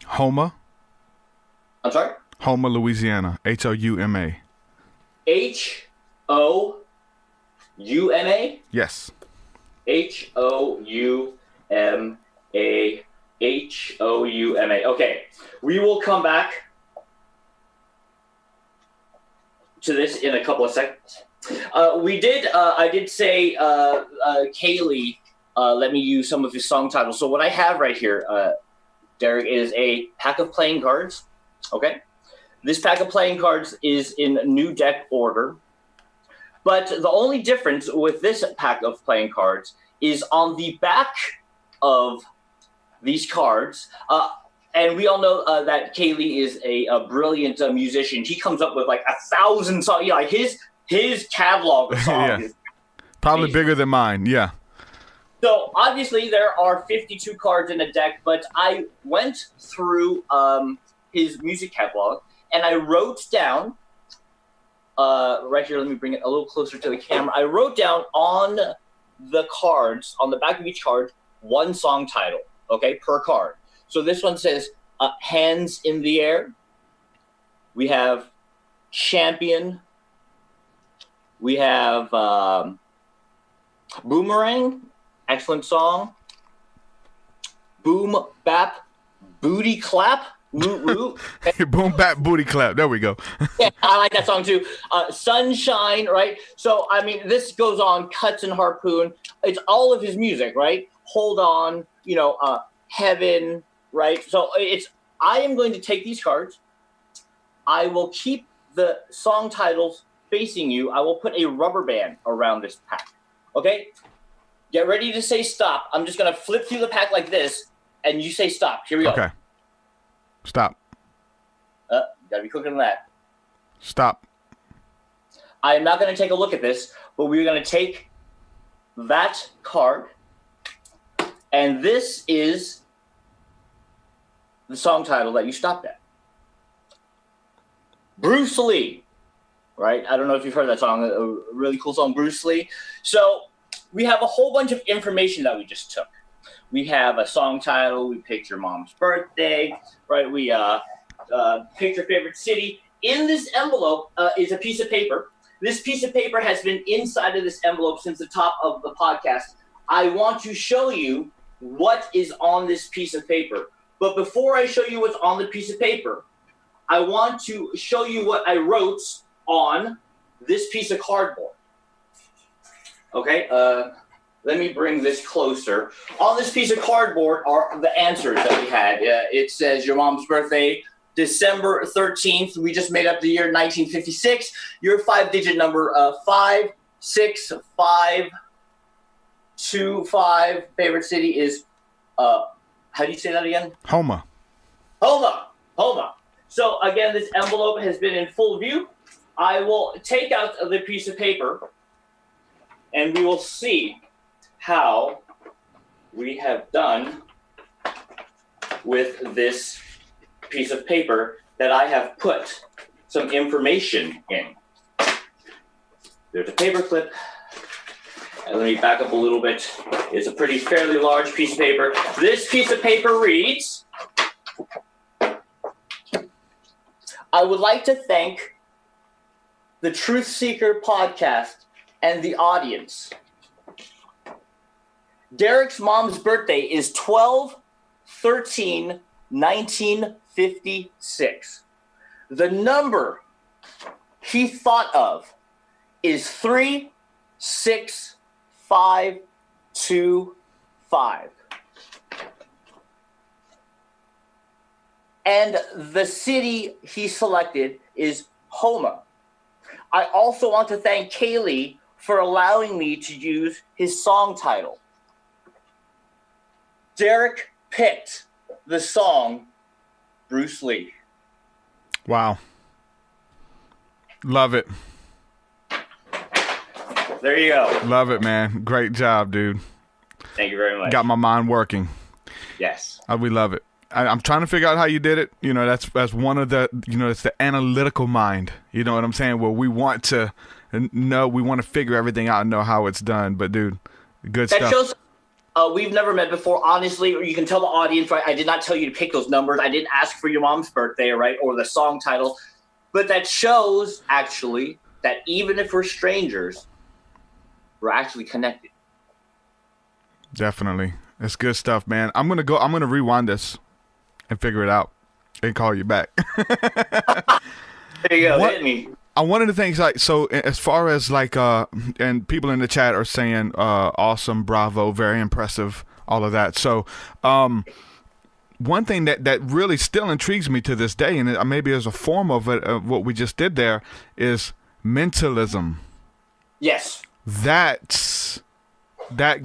Houma. I'm sorry? Houma, Louisiana. Houma. Houma? Yes. Houma. Okay. We will come back to this in a couple of seconds. I did say, Kaylee, let me use some of his song titles. So what I have right here, Derek, is a pack of playing cards. Okay. This pack of playing cards is in new deck order. But the only difference with this pack of playing cards is on the back of these cards. And we all know that Kaylee is a brilliant musician. He comes up with like 1,000 songs. Yeah, like his catalog of songs is probably amazing. Bigger than mine. Yeah. So obviously there are 52 cards in a deck, but I went through his music catalog and I wrote down right here. Let me bring it a little closer to the camera. I wrote down on the cards, on the back of each card, one song title. Okay, per card. So this one says Hands in the Air. We have Champion. We have Boomerang. Excellent song. Boom, Bap, Booty Clap. Woot, woot. Boom, bap, booty clap. There we go. Yeah, I like that song too. Sunshine, right? So, I mean, this goes on. Cuts and Harpoon. It's all of his music, right? Hold On, Heaven, right? So I am going to take these cards. I will keep the song titles facing you. I will put a rubber band around this pack. Okay? Get ready to say stop. I'm just going to flip through the pack like this, and you say stop. Here we go. Okay. Stop. Gotta be quicker than that. Stop. I am not going to take a look at this, but we're going to take that card, and this is the song title that you stopped at. Bruce Lee, right? I don't know if you've heard that song, a really cool song, Bruce Lee. So we have a whole bunch of information that we just took. We have a song title. We picked your mom's birthday, right? We picked your favorite city. In this envelope is a piece of paper. This piece of paper has been inside of this envelope since the top of the podcast. I want to show you what is on this piece of paper. But before I show you what's on the piece of paper, I want to show you what I wrote on this piece of cardboard. Okay, let me bring this closer. On this piece of cardboard are the answers that we had. It says your mom's birthday, December 13th. We just made up the year 1956. Your 5-digit number, 56525. Favorite city is, how do you say that again? Homa. So again, this envelope has been in full view. I will take out the piece of paper and we will see how we have done with this piece of paper that I have put some information in. There's a paper clip. And let me back up a little bit. It's a fairly large piece of paper. This piece of paper reads, I would like to thank the TruthSeekah Podcast and the audience. Derek's mom's birthday is 12/13/1956. The number he thought of is 36525. And the city he selected is Homa. I also want to thank Kaylee for allowing me to use his song title. Derek picked the song Bruce Lee. Wow. Love it. There you go. Love it, man. Great job, dude. Thank you very much. Got my mind working. Yes. We love it. I'm trying to figure out how you did it. You know, that's one of the, it's the analytical mind. You know what I'm saying? Where we want to know, we want to figure everything out and know how it's done. But, dude, good stuff. That shows we've never met before, honestly, or you can tell the audience, right? I did not tell you to pick those numbers. I didn't ask for your mom's birthday, right? Or the song title. But that shows, actually, that even if we're strangers, we're actually connected. Definitely. It's good stuff, man. I'm going to rewind this and figure it out and call you back. There you go. Hit me. One of the things, so as far as and people in the chat are saying, awesome, bravo, very impressive, all of that. So, one thing that really still intrigues me to this day, and maybe as a form of it, what we just did there, is mentalism. Yes. That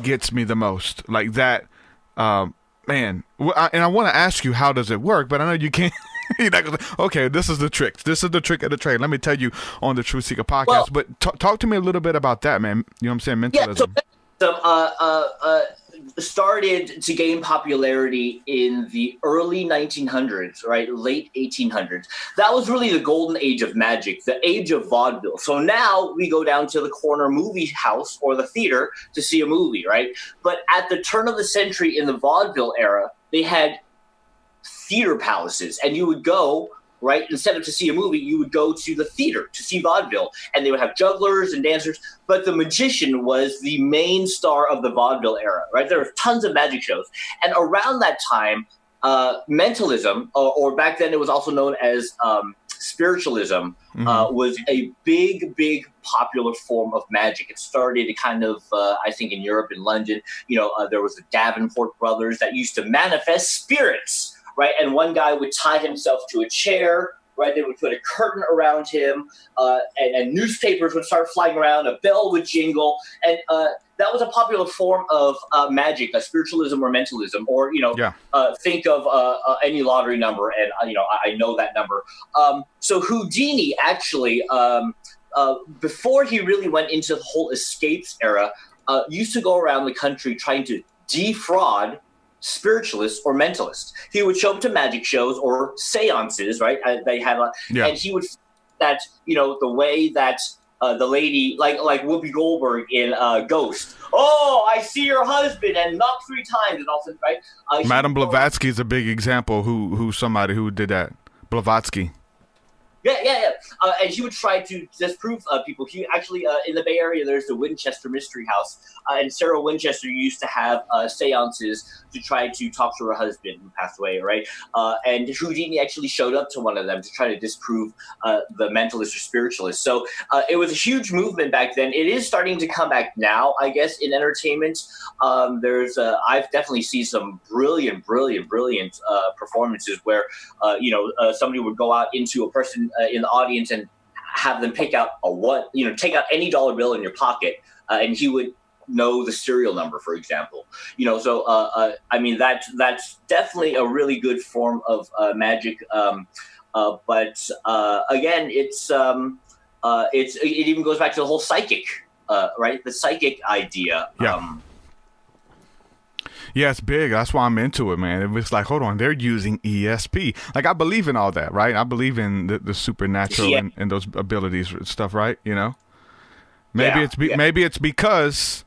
gets me the most. Like that, man. And I want to ask you, how does it work? But I know you can't. You're not gonna, okay, this is the trick. This is the trick of the trade. Let me tell you on the TruthSeekah podcast. Well, but talk to me a little bit about that, man. You know what I'm saying? Mentalism. Yeah, started to gain popularity in the early 1900s, right? Late 1800s. That was really the golden age of magic, the age of vaudeville. So now we go down to the corner movie house or the theater to see a movie, right? But at the turn of the century in the vaudeville era, they had theater palaces, and you would go, right, instead of to see a movie, you would go to the theater to see vaudeville, and they would have jugglers and dancers, but the magician was the main star of the vaudeville era, right? There were tons of magic shows, and around that time, mentalism, or back then it was also known as spiritualism, was a big popular form of magic. It started kind of, I think, in Europe, in London. There was the Davenport brothers that used to manifest spirits, right? And one guy would tie himself to a chair, right? They would put a curtain around him, and newspapers would start flying around, a bell would jingle, and that was a popular form of magic, spiritualism or mentalism, or, think of any lottery number, and, I know that number. So Houdini actually, before he really went into the whole escapes era, used to go around the country trying to defraud spiritualists or mentalists. He would show up to magic shows or seances, right? They have and he would that the way that the lady like Whoopi Goldberg in Ghost. Oh, I see your husband, and knock 3 times, and also right. Madame Blavatsky is a big example. Who somebody who did that. Blavatsky. Yeah. And he would try to disprove people. He actually, in the Bay Area, there's the Winchester Mystery House. And Sarah Winchester used to have seances to try to talk to her husband who passed away, right? And Houdini actually showed up to one of them to try to disprove the mentalist or spiritualist. So it was a huge movement back then. It is starting to come back now, I guess, in entertainment. I've definitely seen some brilliant performances where, somebody would go out into a person in the audience and have them pick out take out any dollar bill in your pocket, and he would know the serial number, for example. That's definitely a really good form of magic. But again, it even goes back to the whole psychic, right? The psychic idea. Yeah. Yeah, it's big. That's why I'm into it, man. It was like, hold on, they're using ESP. Like, I believe in all that, right? I believe in the supernatural and those abilities and stuff, right? Maybe it's because,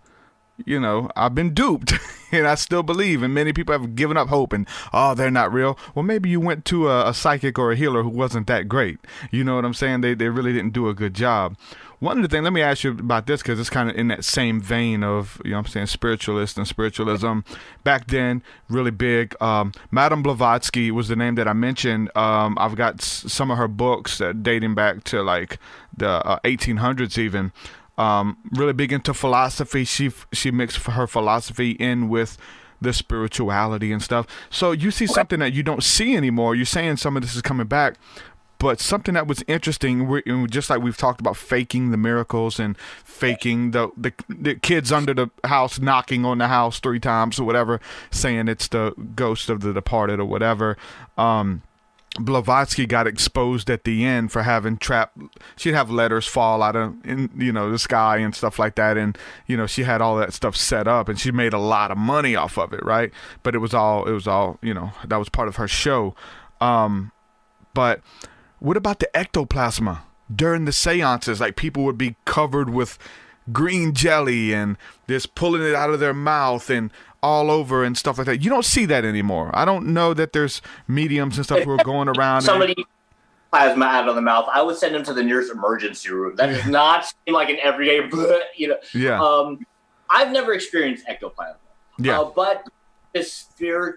I've been duped and I still believe, and many people have given up hope and, they're not real. Well, maybe you went to a psychic or a healer who wasn't that great. You know what I'm saying? They really didn't do a good job. One of the things, let me ask you about this, because it's kind of in that same vein of, spiritualist and spiritualism. Back then, really big. Madame Blavatsky was the name that I mentioned. I've got some of her books dating back to like the 1800s even. Really big into philosophy. She mixed her philosophy in with the spirituality and stuff. So you see something that you don't see anymore. You're saying some of this is coming back. But something that was interesting, just like we've talked about faking the miracles and faking the kids under the house knocking on the house 3 times or whatever, saying it's the ghost of the departed or whatever. Blavatsky got exposed at the end for having she'd have letters fall out of the sky and stuff like that, and she had all that stuff set up, and she made a lot of money off of it, right? But it was all that was part of her show. But what about the ectoplasma during the seances? Like, people would be covered with green jelly and just pulling it out of their mouth and all over and stuff like that. You don't see that anymore. I don't know that there's mediums and stuff who are going around. Somebody plasma out of the mouth, I would send them to the nearest emergency room. That does not seem like an everyday, Yeah. I've never experienced ectoplasma. Yeah. But the spirit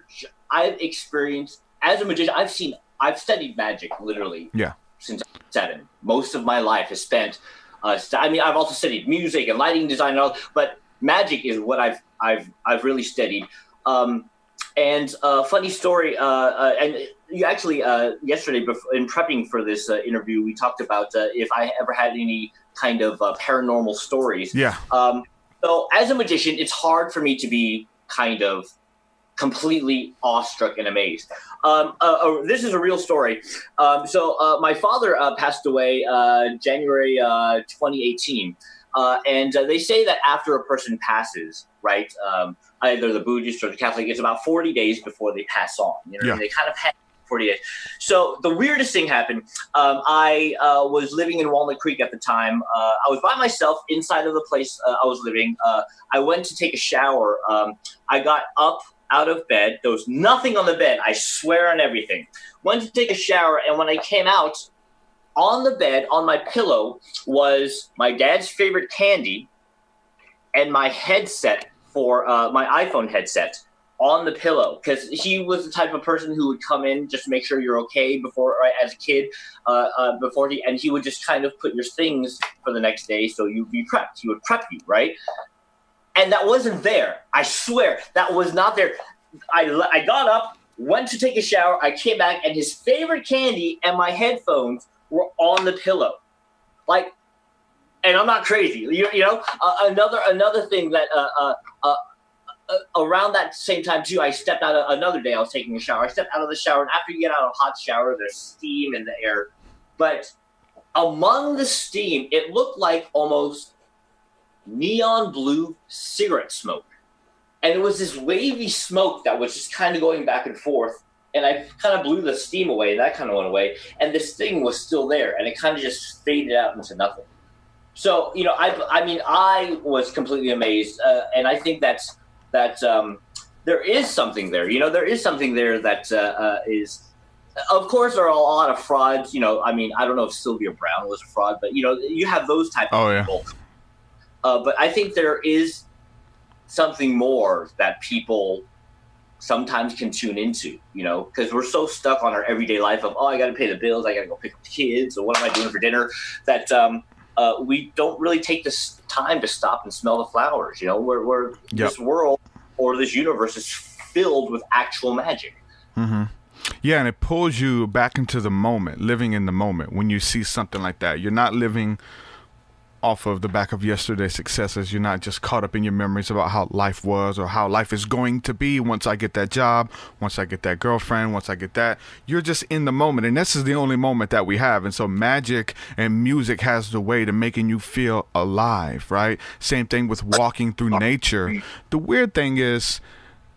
I've experienced as a magician, I've studied magic literally since I was 7. Most of my life is spent. I've also studied music and lighting design and all, but magic is what I've really studied. And funny story. And you actually yesterday, in prepping for this interview, we talked about if I ever had any kind of paranormal stories. Yeah. So as a magician, it's hard for me to be kind of completely awestruck and amazed. This is a real story. So my father passed away January 2018. And they say that after a person passes, right, either the Buddhist or the Catholic, it's about 40 days before they pass on. They kind of have 40 days. So the weirdest thing happened. I was living in Walnut Creek at the time. I was by myself inside of the place I was living. I went to take a shower. I got up out of bed. There was nothing on the bed. I swear on everything. Went to take a shower, and when I came out, on the bed, on my pillow, was my dad's favorite candy and my headset for my iPhone headset on the pillow, because he was the type of person who would come in just to make sure you're okay before, right, as a kid, and he would just kind of put your things for the next day so you'd be prepped. He would prep you, right? And that wasn't there. I swear, that was not there. I got up, went to take a shower, I came back, and his favorite candy and my headphones were on the pillow. Like, and I'm not crazy. Another thing that around that same time too, I stepped out another day. I was taking a shower. I stepped out of the shower, and after you get out of a hot shower, there's steam in the air. But among the steam, it looked like almost neon blue cigarette smoke. And it was this wavy smoke that was just kind of going back and forth. And I kind of blew the steam away, and that kind of went away. And this thing was still there, and it kind of just faded out into nothing. So, I was completely amazed. And I think that there is something there. There is something there that is Of course, there are a lot of frauds. I mean, I don't know if Sylvia Brown was a fraud, but you have those type of people. But I think there is something more that people sometimes can tune into, because we're so stuck on our everyday life of, I got to pay the bills, I got to go pick up the kids, or what am I doing for dinner, that we don't really take this time to stop and smell the flowers. We're this world or this universe is filled with actual magic. Mm-hmm. Yeah, and it pulls you back into the moment, living in the moment. When you see something like that, you're not living off of the back of yesterday's successes. You're not just caught up in your memories about how life was or how life is going to be once I get that job, once I get that girlfriend, once I get that. You're just in the moment, and this is the only moment that we have. And so magic and music has the way to making you feel alive, right? Same thing with walking through nature. The weird thing is,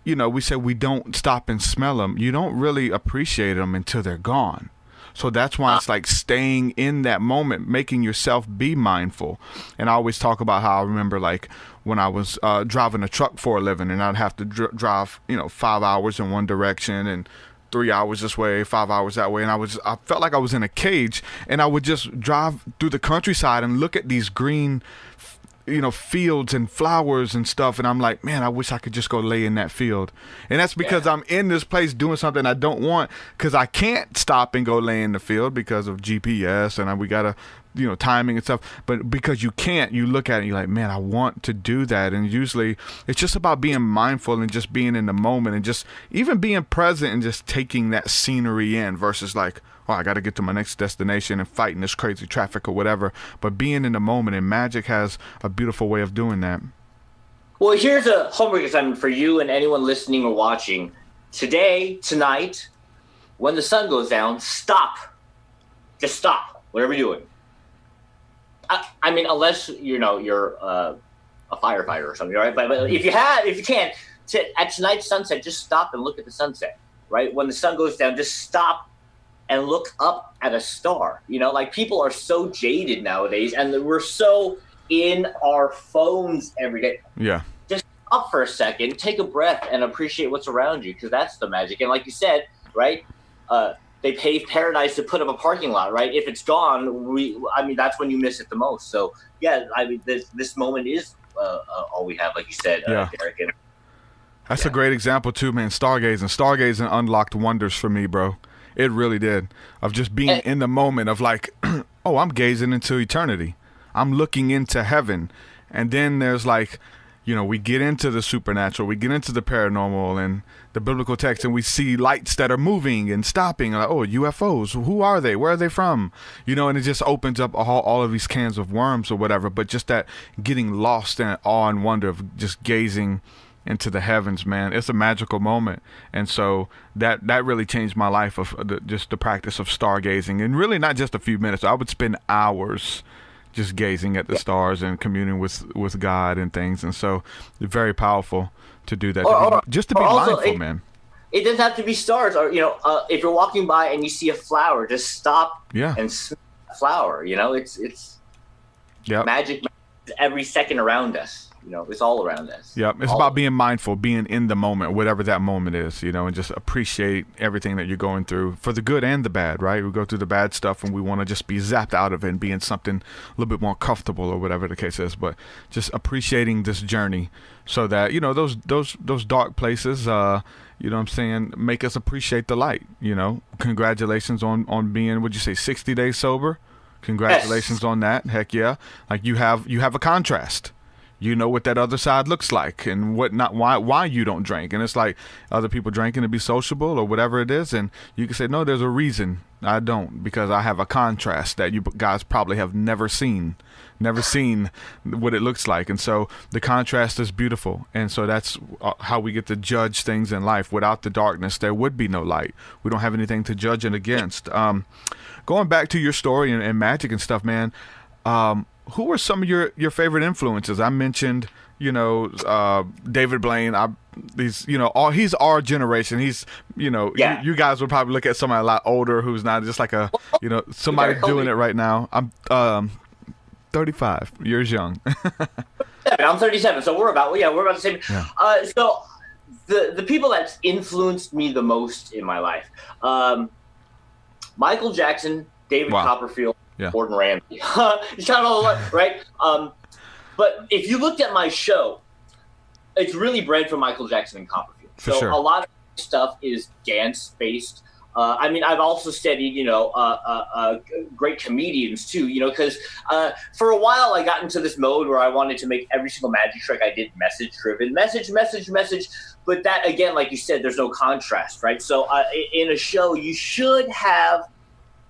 we say we don't stop and smell them. You don't really appreciate them until they're gone. So that's why it's like staying in that moment, making yourself be mindful. And I always talk about how I remember like when I was driving a truck for a living, and I'd have to drive, 5 hours in one direction and 3 hours this way, 5 hours that way. And I felt like I was in a cage, and I would just drive through the countryside and look at these green fields and flowers and stuff, and I'm like, man, I wish I could just go lay in that field. And that's because I'm in this place doing something I don't want, because I can't stop and go lay in the field because of GPS and we gotta timing and stuff. But because you can't, you look at it and you're like, man, I want to do that. And usually it's just about being mindful and just being in the moment and just even being present and just taking that scenery in versus like, I got to get to my next destination and fighting this crazy traffic or whatever. But being in the moment, and magic has a beautiful way of doing that. Well, here's a homework assignment for you and anyone listening or watching. Tonight, when the sun goes down, stop. Just stop, whatever you're doing. I mean, unless, you're a firefighter or something, right? But if you can, at tonight's sunset, just stop and look at the sunset, right? When the sun goes down, just stop and look up at a star. Like people are so jaded nowadays, and we're so in our phones every day. Yeah. Just stop for a second, take a breath, and appreciate what's around you, because that's the magic. And like you said, right, they paved paradise to put up a parking lot, right? If it's gone, that's when you miss it the most. So yeah, this moment is all we have, like you said, Derek. That's a great example too, man. Stargazing unlocked wonders for me, bro. It really did. Of just being in the moment of like, I'm gazing into eternity. I'm looking into heaven. And then there's like, we get into the supernatural, we get into the paranormal and the biblical text, and we see lights that are moving and stopping. Like, UFOs, who are they? Where are they from? And it just opens up all of these cans of worms or whatever. But just that getting lost in awe and wonder of just gazing into the heavens, man, it's a magical moment. And so that really changed my life of just the practice of stargazing, and really not just a few minutes. I would spend hours just gazing at the stars and communing with God and things. And so it's very powerful to do that, just to be mindful, man. It doesn't have to be stars, or if you're walking by and you see a flower, just stop and smell the flower. It's magic every second around us. It's all around us. Yep. It's about being mindful, being in the moment, whatever that moment is, and just appreciate everything that you're going through, for the good and the bad, right? We go through the bad stuff and we want to just be zapped out of it and be in something a little bit more comfortable or whatever the case is. But just appreciating this journey so that, those dark places, make us appreciate the light. Congratulations on being, what'd you say, 60 days sober? Congratulations on that. Heck yeah. Like you have a contrast. You know what that other side looks like and why you don't drink. And it's like other people drinking to be sociable or whatever it is. And you can say, no, there's a reason I don't, because I have a contrast that you guys probably have never seen what it looks like. And so the contrast is beautiful. And so that's how we get to judge things in life. Without the darkness, there would be no light. We don't have anything to judge it against. Going back to your story and magic and stuff, man, who were some of your favorite influences? I mentioned, David Blaine. He's our generation. He's, you guys would probably look at somebody a lot older who's not just like somebody doing it right now. I'm 35 years young. I'm 37, so we're about the same. Yeah. So the people that's influenced me the most in my life, Michael Jackson, David Copperfield, Gordon Ramsay. It's kind of all right. But if you looked at my show, it's really bred from Michael Jackson and Copperfield. So a lot of stuff is dance based. I mean, I've also studied, great comedians too, because for a while I got into this mode where I wanted to make every single magic trick I did message driven, message. But that, again, like you said, there's no contrast, right? So in a show, you should have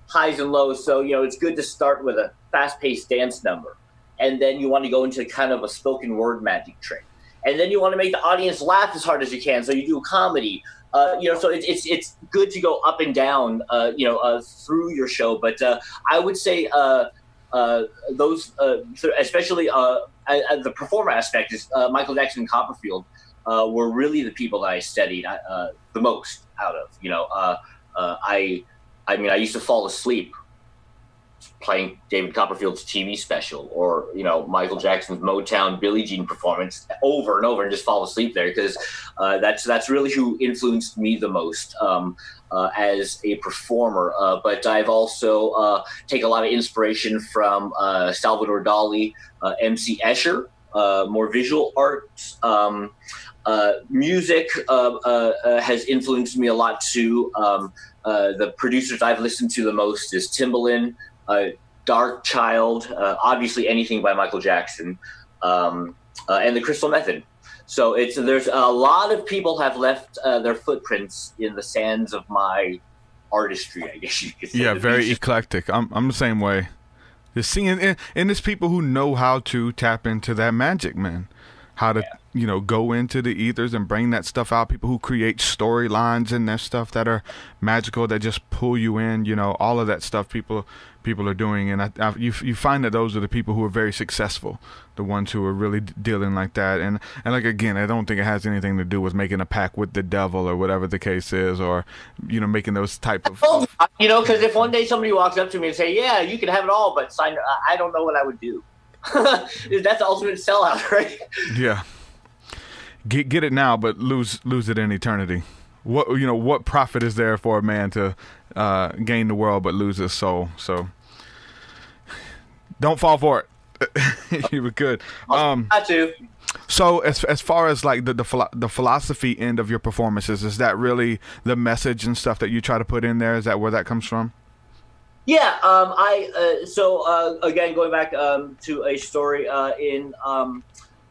highs and lows. So, it's good to start with a fast paced dance number. And then you want to go into kind of a spoken word magic trick. And then you want to make the audience laugh as hard as you can. So you do a comedy. So it's good to go up and down, through your show. But I would say those, especially the performer aspect, is Michael Jackson and Copperfield were really the people that I studied the most out of. I used to fall asleep playing David Copperfield's TV special, or Michael Jackson's Motown Billie Jean performance over and over, and just fall asleep there, because that's really who influenced me the most as a performer. But I've also taken a lot of inspiration from Salvador Dali, MC Escher, more visual arts. Music has influenced me a lot too. The producers I've listened to the most is Timbaland, Dark Child, obviously anything by Michael Jackson, and the Crystal Method. So there's a lot of people have left their footprints in the sands of my artistry, I guess you could say. Yeah, very eclectic. I'm the same way. Just seeing, and there's people who know how to tap into that magic, man. How to, go into the ethers and bring that stuff out. People who create storylines in their stuff that are magical, that just pull you in, all of that stuff people are doing. And you find that those are the people who are very successful, the ones who are really dealing like that. And like, again, I don't think it has anything to do with making a pact with the devil or whatever the case is, or, making those type of... because if one day somebody walks up to me and say, yeah, you can have it all, but sign, I don't know what I would do. That's the ultimate sellout, right? Yeah. Get it now, but lose it in eternity. What profit is there for a man to gain the world but lose his soul? So don't fall for it. You were good. I do. So as far as like the philosophy end of your performances, is that really the message and stuff that you try to put in there? Is that where that comes from? Yeah, again, going back to a story in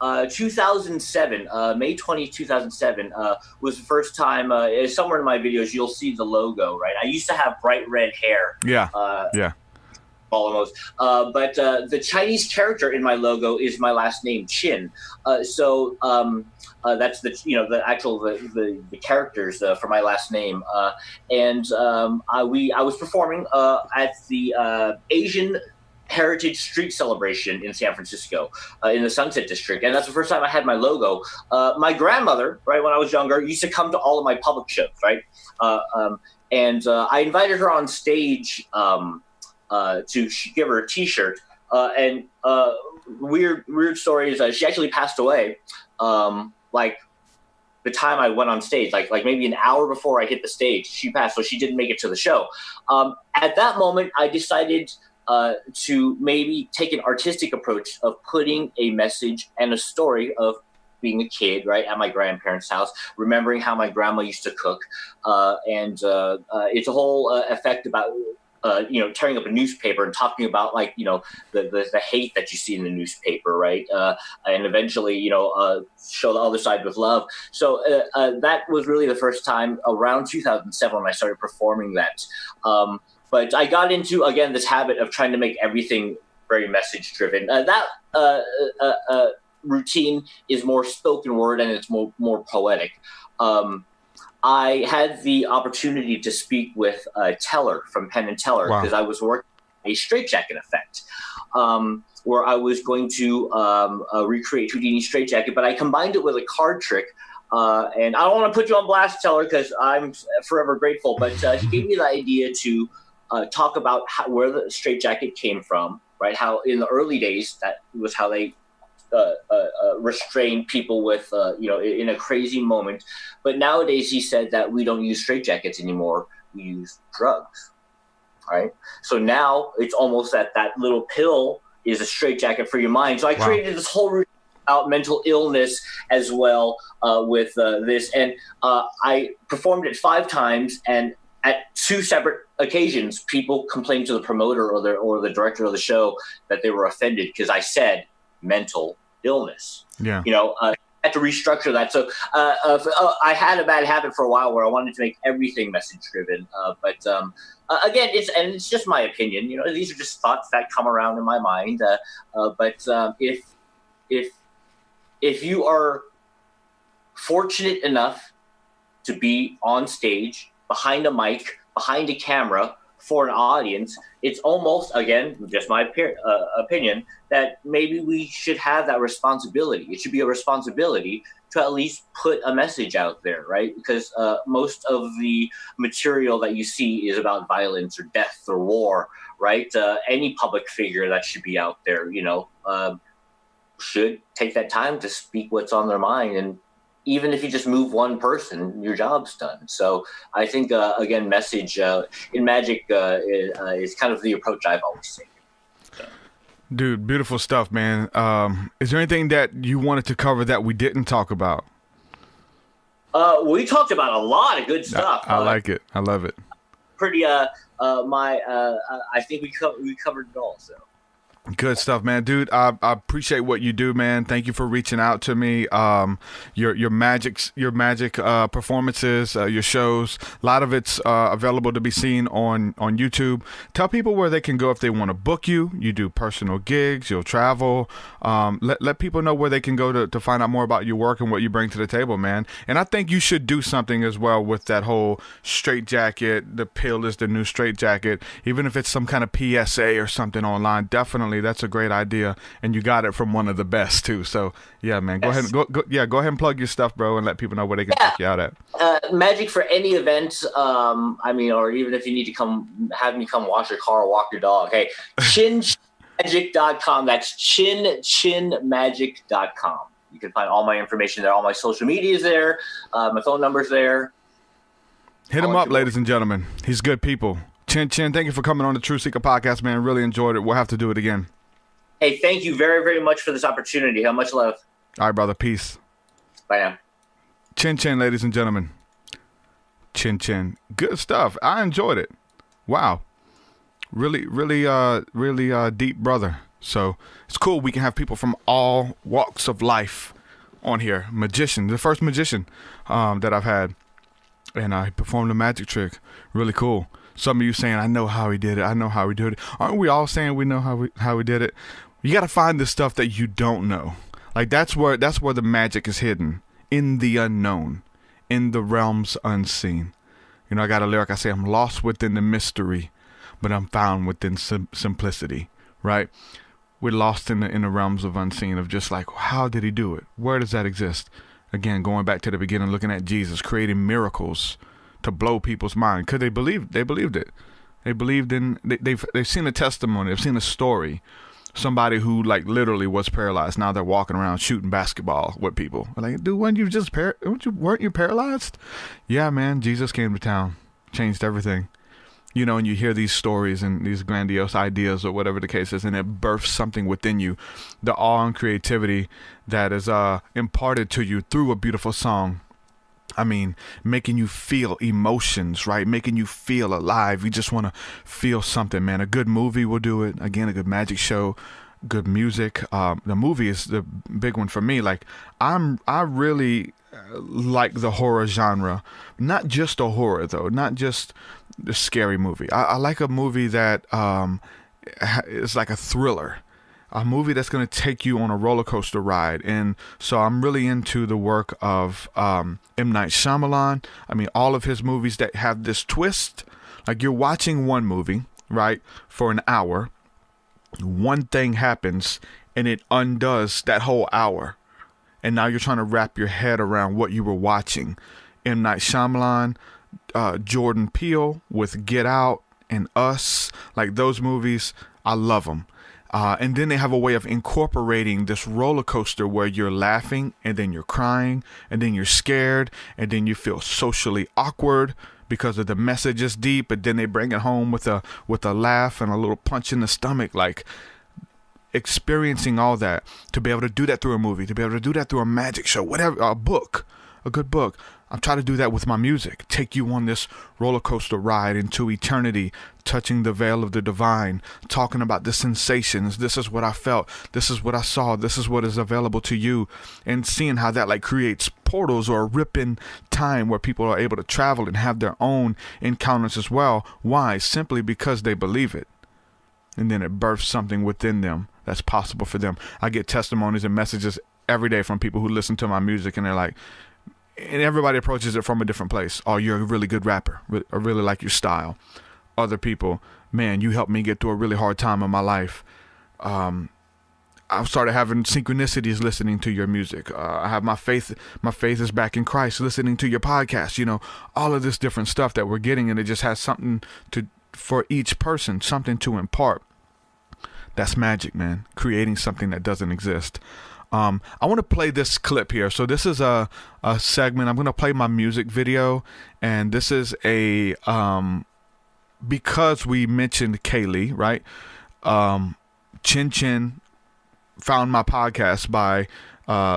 2007, May 20, 2007, was the first time, somewhere in my videos, you'll see the logo, right? I used to have bright red hair. Yeah. Almost. But the Chinese character in my logo is my last name, Qin. So that's the characters for my last name. And I was performing at the Asian Heritage Street Celebration in San Francisco, in the Sunset District, and that's the first time I had my logo. My grandmother, right, when I was younger, used to come to all of my public shows, right, and I invited her on stage to give her a T-shirt. And weird story is she actually passed away, like the time I went on stage, like maybe an hour before I hit the stage, she passed, so she didn't make it to the show. At that moment, I decided to maybe take an artistic approach of putting a message and a story of being a kid, right, at my grandparents' house, remembering how my grandma used to cook. And it's a whole effect about, tearing up a newspaper and talking about, like, the hate that you see in the newspaper, right? And eventually, show the other side with love. So that was really the first time around 2007 when I started performing that. But I got into, again, this habit of trying to make everything very message driven. That routine is more spoken word and it's more poetic. I had the opportunity to speak with Teller from Penn and Teller, because I was working a straitjacket effect, where I was going to recreate Houdini's straitjacket, but I combined it with a card trick. And I don't want to put you on blast, Teller, because I'm forever grateful, but he gave me the idea to talk about where the straitjacket came from, right? How in the early days, that was how they restrained people with, in a crazy moment. But nowadays, he said that we don't use straitjackets anymore. We use drugs. right? So now it's almost that little pill is a straitjacket for your mind. So I created this whole routine about mental illness as well with this. And I performed it 5 times, and at 2 separate occasions, people complained to the promoter or the director of the show that they were offended because I said mental illness. Yeah. I had to restructure that. So I had a bad habit for a while where I wanted to make everything message driven. But again, it's just my opinion. These are just thoughts that come around in my mind. But if you are fortunate enough to be on stage, behind a mic, behind a camera, for an audience, it's almost, again, just my opinion, that maybe we should have that responsibility. It should be a responsibility to at least put a message out there, right? Because most of the material that you see is about violence or death or war, right? Any public figure that should be out there, should take that time to speak what's on their mind. And even if you just move one person, your job's done. So I think, again, message in magic is kind of the approach I've always taken. So. Dude, beautiful stuff, man. Is there anything that you wanted to cover that we didn't talk about? We talked about a lot of good stuff. I like it. I love it. Pretty, I think we covered it all, so. Good stuff, man. Dude, I appreciate what you do, man. Thank you for reaching out to me. Your magic performances, your shows, a lot of it's available to be seen on YouTube. Tell people where they can go if they want to book you. You do personal gigs, you'll travel. Let people know where they can go to find out more about your work and what you bring to the table, man. And I think you should do something as well with that whole straitjacket. The pill is the new straitjacket. Even if it's some kind of PSA or something online, definitely. That's a great idea, and you got it from one of the best too. So yeah, man, go ahead and plug your stuff, bro, and let people know where they can check you out at. Magic for any event, or even if you need to have me come wash your car or walk your dog. Hey, chinmagic.com. That's chinmagic.com. You can find all my information there. All my social media is there. My phone number's there. Hit him up, ladies and gentlemen. He's good people. Chin, thank you for coming on the TruthSeekah Podcast, man. Really enjoyed it. We'll have to do it again. Hey, thank you very, very much for this opportunity. How much love. All right, brother. Peace. Bye now. Chin, ladies and gentlemen. Chin. Good stuff. I enjoyed it. Wow. Really deep brother. So it's cool. We can have people from all walks of life on here. Magician. The first magician that I've had. And I performed a magic trick. Really cool. Some of you saying, I know how he did it. I know how he did it. Aren't we all saying we know how we did it? You got to find the stuff that you don't know. Like that's where the magic is hidden, in the unknown, in the realms unseen. I got a lyric. I say, I'm lost within the mystery, but I'm found within simplicity. Right? We're lost in the realms of unseen, of just like, how did he do it? Where does that exist? Again, going back to the beginning, looking at Jesus creating miracles to blow people's mind, because they believed it. They believed in. They've seen a testimony. They've seen a story. Somebody who literally was paralyzed. Now they're walking around shooting basketball with people. Like, dude, weren't you paralyzed? Yeah, man. Jesus came to town, changed everything. And you hear these stories and these grandiose ideas or whatever the case is, and it births something within you, the awe and creativity that is imparted to you through a beautiful song. I mean, making you feel emotions, right? Making you feel alive. You just want to feel something, man. A good movie will do it. Again, a good magic show, good music. The movie is the big one for me. I really like the horror genre. Not just a horror, though. Not just the scary movie. I like a movie that is like a thriller. A movie that's going to take you on a roller coaster ride. And so I'm really into the work of M. Night Shyamalan. I mean, all of his movies that have this twist. Like, you're watching one movie, right, for an hour. One thing happens, and it undoes that whole hour. And now you're trying to wrap your head around what you were watching. M. Night Shyamalan, Jordan Peele with Get Out and Us. Like, those movies, I love them. And then they have a way of incorporating this roller coaster where you're laughing and then you're crying and then you're scared and then you feel socially awkward because of the message is deep, but then they bring it home with a laugh and a little punch in the stomach. Like, experiencing all that, to be able to do that through a movie, to be able to do that through a magic show, whatever, a book, a good book. I'm trying to do that with my music. Take you on this roller coaster ride into eternity, touching the veil of the divine, talking about the sensations. This is what I felt. This is what I saw. This is what is available to you. And seeing how that like creates portals or a rip in time where people are able to travel and have their own encounters as well. Why? Simply because they believe it. And then it births something within them that's possible for them. I get testimonies and messages every day from people who listen to my music, and they're like, and everybody approaches it from a different place. Oh, you're a really good rapper. I really like your style. Other people, man, you helped me get through a really hard time in my life. I've started having synchronicities listening to your music. I have my faith is back in Christ listening to your podcast. You know, all of this different stuff that we're getting, and it just has something for each person, something to impart. That's magic, man. Creating something that doesn't exist. I want to play this clip here. So this is a segment. I'm going to play my music video, and this is a because we mentioned Kaylee, right? Chin Chin found my podcast by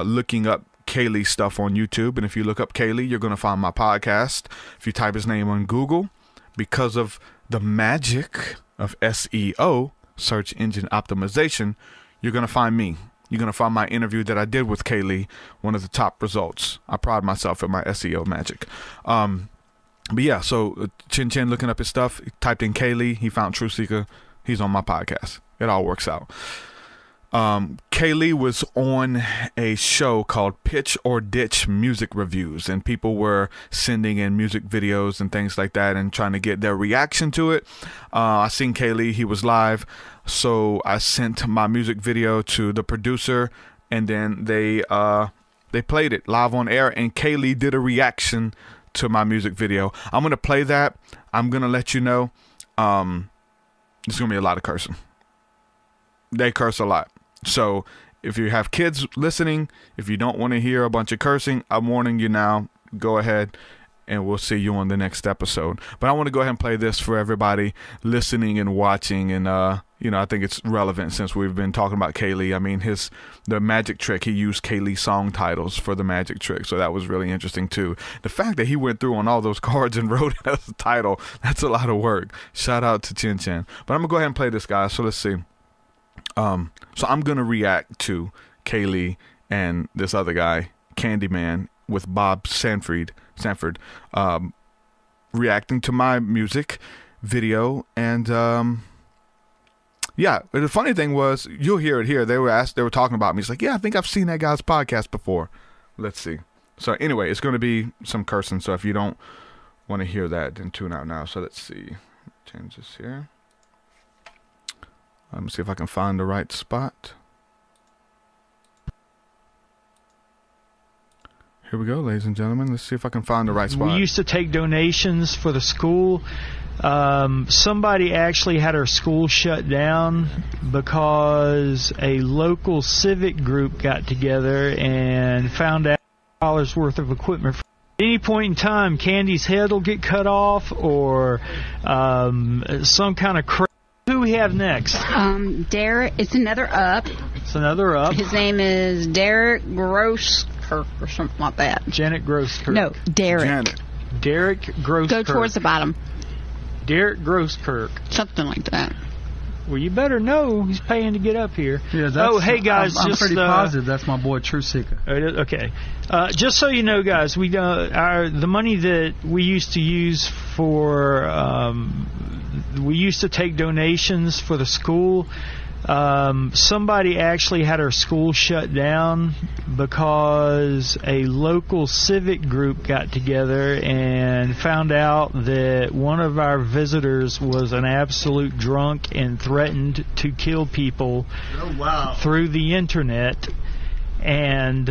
looking up Kaylee stuff on YouTube, and if you look up Kaylee, you're going to find my podcast. If you type his name on Google, because of the magic of SEO, search engine optimization, you're going to find me. You're going to find my interview that I did with Kaylee, one of the top results. I pride myself in my SEO magic. But yeah, so Chin Chin looking up his stuff, he typed in Kaylee, he found TruthSeekah, he's on my podcast. It all works out. Kaylee was on a show called Pitch or Ditch Music Reviews, and people were sending in music videos and things like that and trying to get their reaction to it. I seen Kaylee, he was live, so I sent my music video to the producer, and then they played it live on air, and Kaylee did a reaction to my music video. I'm going to play that. I'm going to let you know there's going to be a lot of cursing. They curse a lot. So if you have kids listening, if you don't want to hear a bunch of cursing, I'm warning you now. Go ahead, and we'll see you on the next episode. But I want to go ahead and play this for everybody listening and watching. And, I think it's relevant since we've been talking about Kaylee. I mean, the magic trick, he used Kaylee song titles for the magic trick. So that was really interesting, too. The fact that he went through on all those cards and wrote it as a title, that's a lot of work. Shout out to Chin Chin. But I'm going to go ahead and play this, guys. So let's see. So I'm going to react to Kaylee and this other guy, Candyman, with Bob Sanford, reacting to my music video. And, yeah, the funny thing was, you'll hear it here. They were talking about me. It's like, yeah, I think I've seen that guy's podcast before. Let's see. So anyway, it's going to be some cursing. So if you don't want to hear that, then tune out now. So let's see. Change this here. Let me see if I can find the right spot. Here we go, ladies and gentlemen. Let's see if I can find the right spot. We used to take donations for the school. Somebody actually had our school shut down because a local civic group got together and found out $1 worth of equipment. At any point in time, Candy's head will get cut off, or some kind of crazy. Who we have next? Derek. It's another up. It's another up. His name is Derek Grosskirk or something like that. Janet Grosskirk. No, Derek. Janet. Derek Grosskirk. Go towards the bottom. Derek Grosskirk. Something like that. Well, you better know he's paying to get up here. Yeah, hey guys, I'm pretty positive that's my boy TruthSeekah. Okay, just so you know, guys, the money that we used to use for we used to take donations for the school. Somebody actually had our school shut down because a local civic group got together and found out that one of our visitors was an absolute drunk and threatened to kill people through the internet. And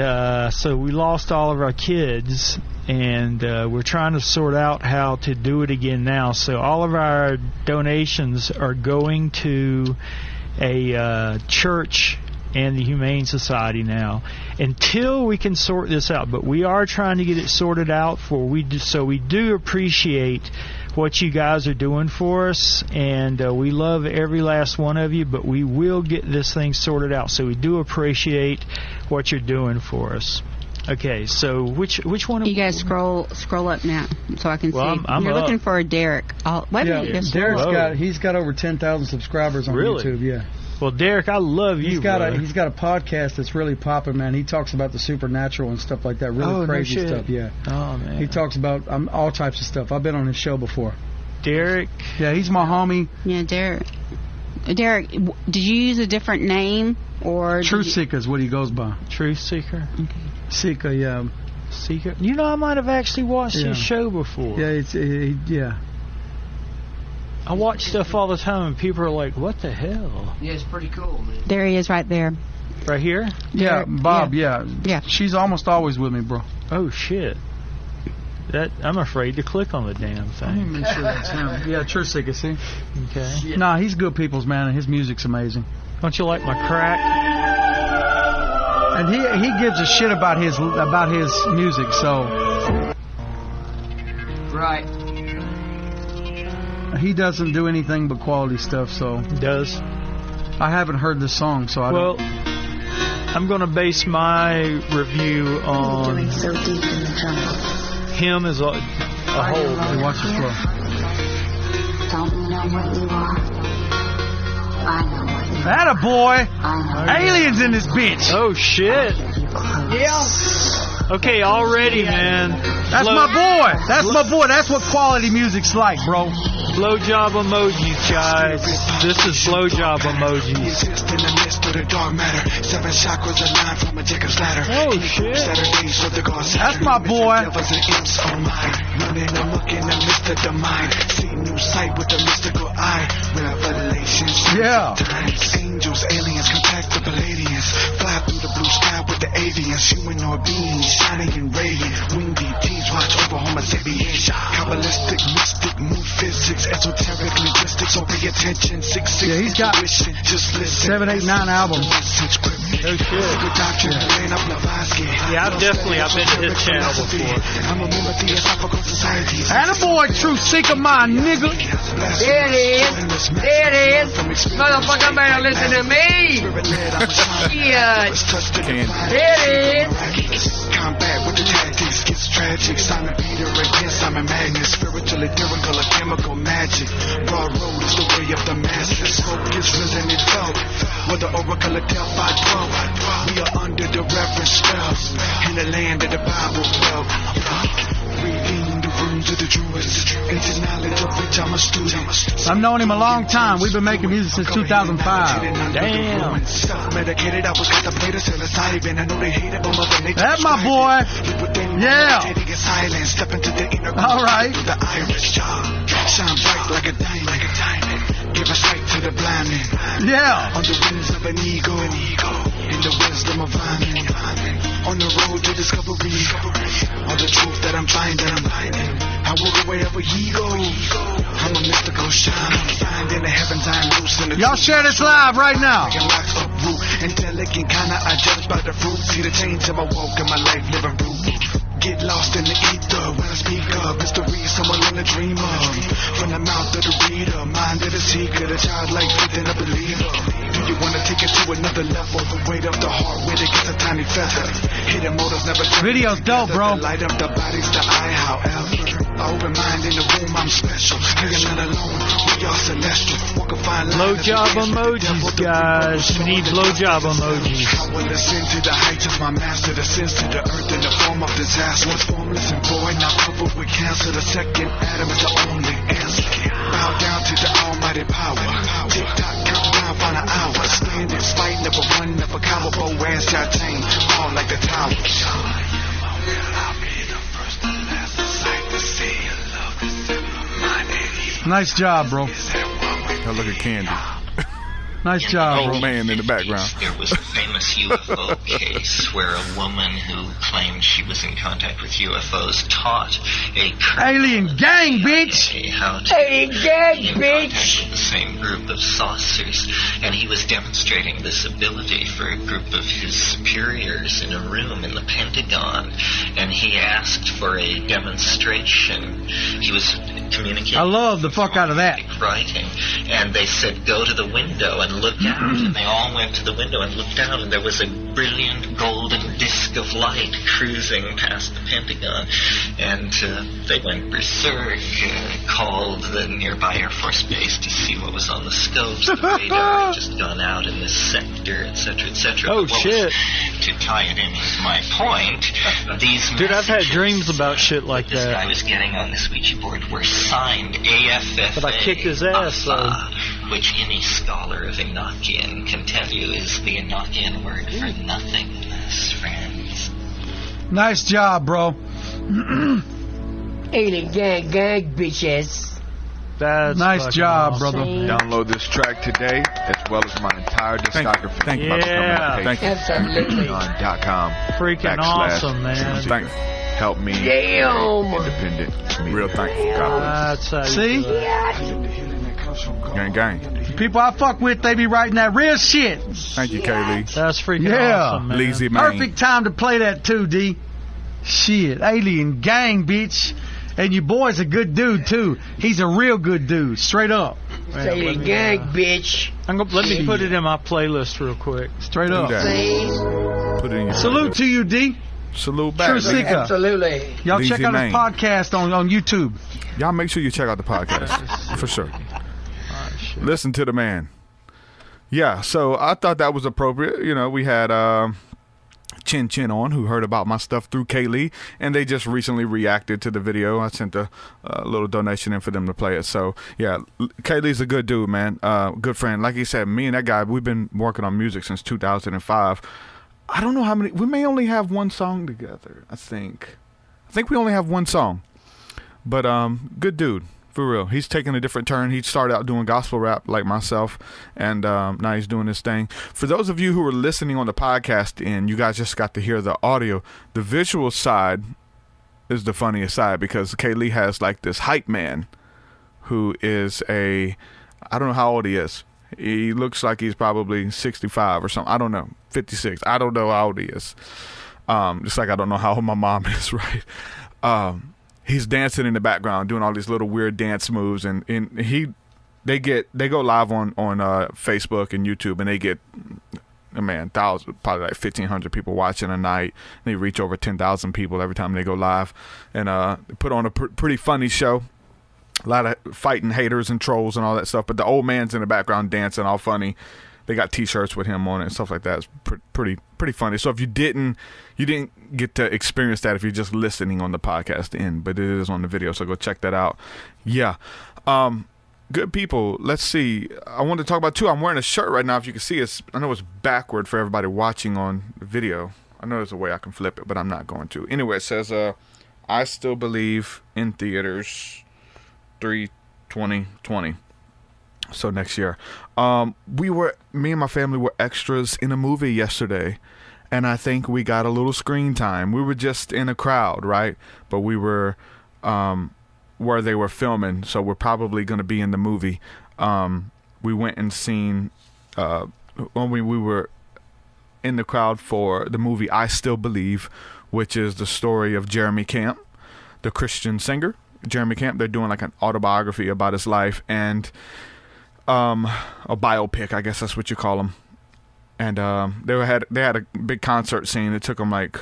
so we lost all of our kids, and we're trying to sort out how to do it again now. So all of our donations are going to a church and the Humane Society now until we can sort this out. But we are trying to get it sorted out so we do appreciate what you guys are doing for us, and we love every last one of you, but we will get this thing sorted out. So we do appreciate what you're doing for us. Okay, so which one? You guys scroll up now so I can see. I'm You're up. looking for a Derek. Derek's got over 10,000 subscribers on YouTube. Yeah. Well, Derek, I love you. He's got a podcast that's really popping, man. He talks about the supernatural and stuff like that. Really crazy stuff. Yeah. Oh man. He talks about all types of stuff. I've been on his show before. Derek. Yeah, he's my homie. Yeah, Derek. Derek, did you use a different name or? TruthSeekah is what he goes by. TruthSeekah. Okay. Seekah, yeah. Seekah. You know, I might have actually watched his show before. Yeah, yeah. I watch stuff all the time, and people are like, "What the hell?" Yeah, it's pretty cool, man. There he is, right there. Right here? Yeah, Bob. Yeah. She's almost always with me, bro. Oh shit! I'm afraid to click on the damn thing. Make sure that's him. Yeah, TruthSeekah. See? Okay. Yeah. Nah, he's good people's man, and his music's amazing. Don't you like my crack? And he gives a shit about his music, so. Right. He doesn't do anything but quality stuff, so. He does. I haven't heard this song, so I don't. Well, I'm going to base my review on him as a whole. Hey, watch this flow. Don't you know what you are? I know what you are. Atta boy! Aliens in this bitch! Oh shit! Yeah. Okay, already, man. That's my boy! That's my boy! That's what quality music's like, bro. Blowjob emojis, guys. This is blowjob emojis. Oh shit! That's my boy. Yeah. Angels, aliens, contact the Palladians. Fly through the blue sky with the avians. Humanoid beings, shining and radiant. Winged ETs watch over Homo sapiens. Kabbalistic, mystic, moon physics, esoteric linguistics. So pay attention. 6 Yeah, he's got just listen. 7, 8, 9 albums. Oh shit! Yeah, I've been to his channel before. Atta boy, TruthSeekah, my nigga. There it is. Motherfucker better listen to me. Yeah. There it is. Combat with the tactics gets tragic. Simon Peter against Simon Magnus. Spiritual, lyrical, or chemical magic. Broad road is the way of the masses. Smoke gets risen and felt. With the oracle of Delphi 12. We are under the reverend spells. In the land of the Bible belt. Reading the runes of the Druids. Into knowledge of which I'm a student. I've known him a long time. We've been making music since 2005. Damn. Self-medicated, I was contemplated, psilocybin. I know they hate it, but mother nature. That's my boy. Yeah. All right. The Irish job. Shine bright like a diamond. Give a sight to the blind man. Yeah. On the wings of an eagle. In the wisdom of rhyming. On the road to discovery. All the truth that I'm finding. I will go wherever he goes. I'm a mystical shaman. Find in the heavens, I'm loose in the Y'all share this live right now. Intelligent kinda, I judge by the fruit. See the change in my walk and my life living root. Get lost in the ether when I speak of mystery, someone in a dream of. From the mouth of the reader, mind of the seeker, the childlike faith in a believer. Do you wanna take it to another level? The weight of the heart, where it gets a tiny feather. Hidden motives never. Video's dope, bro. The light of the body's the eye, however. Open mind in the room, I'm special. You're not alone, we are celestial. Walk a fine line. Blowjob emojis, guys. We need blowjob emojis. I will ascend to the heights of my master, descends to the earth in the form of disaster. Once formless and void, now covered with cancer. The second Adam is the only answer. Bow down to the almighty power. Tick tock, count down, find an hour. Stand and fight, never run, never cower. Bow hands, shall tame, all like the tower. I'll be the first and last sight to see your love is in my mind. Nice job, bro. Now look at Candy. Nice job, old man in the background. There was a famous UFO case where a woman who claimed she was in contact with UFOs taught a alien gang, bitch. How to Alien gang, be in bitch. contact with the same group of saucers, and he was demonstrating this ability for a group of his superiors in a room in the Pentagon, and he asked for a demonstration. He was communicating. I love the fuck out of that. Writing, and they said, go to the window and look out, and they all went to the window and looked out, and there was a brilliant golden disc of light cruising past the Pentagon, and they went berserk, called the nearby Air Force Base to see what was on the scopes. The radar had just gone out in this sector, etc., etc. Oh, shit. To tie it in with my point, these Dude, I've had dreams about shit like this that. guy was getting on this Ouija board were signed AFFA. But I kicked his ass, so. Which any scholar of Enochian can tell you is the Enochian word for nothingness, friends. Nice job, bro. Alien gang, bitches. That's nice job, awesome. brother. Download this track today, as well as my entire discography. Thank you. Yeah. Thank you. Absolutely. Patreon.com. Freaking awesome, man. Thank you. Help me Damn. independent. Real thankful. That's how you See? do it. Gang, gang. People I fuck with, they be writing that real shit. Thank you, Kaylee. That's freaking Yeah. awesome, man. Lazy man. Perfect time to play that too, D. Shit, alien gang, bitch. And your boy's a good dude too. He's a real good dude, straight up. Alien gang, bitch. Let me put it in my playlist real quick. Straight up. Please. Put it in your Salute to you, D. Salute back. TruthSeekah. Absolutely. Y'all Lazy check out man. his podcast on YouTube. Y'all make sure you check out the podcast for sure. Listen to the man. Yeah, so I thought that was appropriate. You know, we had Chin Chin on, who heard about my stuff through Kaylee, and they just recently reacted to the video. I sent a little donation in for them to play it. So yeah, Kaylee's a good dude, man. Good friend. Like he said, me and that guy, we've been working on music since 2005. I don't know how many. We may only have one song together. I think we only have one song. But good dude. For real. He's taking a different turn. He started out doing gospel rap like myself, and now he's doing this thing. For those of you who are listening on the podcast and you guys just got to hear the audio, the visual side is the funniest side because Kaylee has like this hype man who is I don't know how old he is. He looks like he's probably 65 or something. I don't know. 56. I don't know how old he is. Just like I don't know how old my mom is, right? He's dancing in the background, doing all these little weird dance moves, and they go live on Facebook and YouTube, and they get thousands, probably like 1,500 people watching a night. They reach over 10,000 people every time they go live, and they put on a pretty funny show. A lot of fighting haters and trolls and all that stuff, but the old man's in the background dancing, all funny. They got T-shirts with him on it and stuff like that. It's pretty funny. So if you didn't get to experience that if you're just listening on the podcast but it is on the video, so go check that out. Yeah, good people. Let's see. I want to talk about too. I'm wearing a shirt right now. If you can see it, I know it's backward for everybody watching on the video. I know there's a way I can flip it, but I'm not going to. Anyway, it says, "I still believe in theaters, 3/20/20." So next year, me and my family were extras in a movie yesterday, and I think we got a little screen time. We were just in a crowd, right? But we were where they were filming, so we're probably going to be in the movie. We went and seen when we were in the crowd for the movie I Still Believe, which is the story of Jeremy Camp, the Christian singer. Jeremy Camp, they're doing like an autobiography about his life, and a biopic, I guess that's what you call them. And they had a big concert scene. It took them like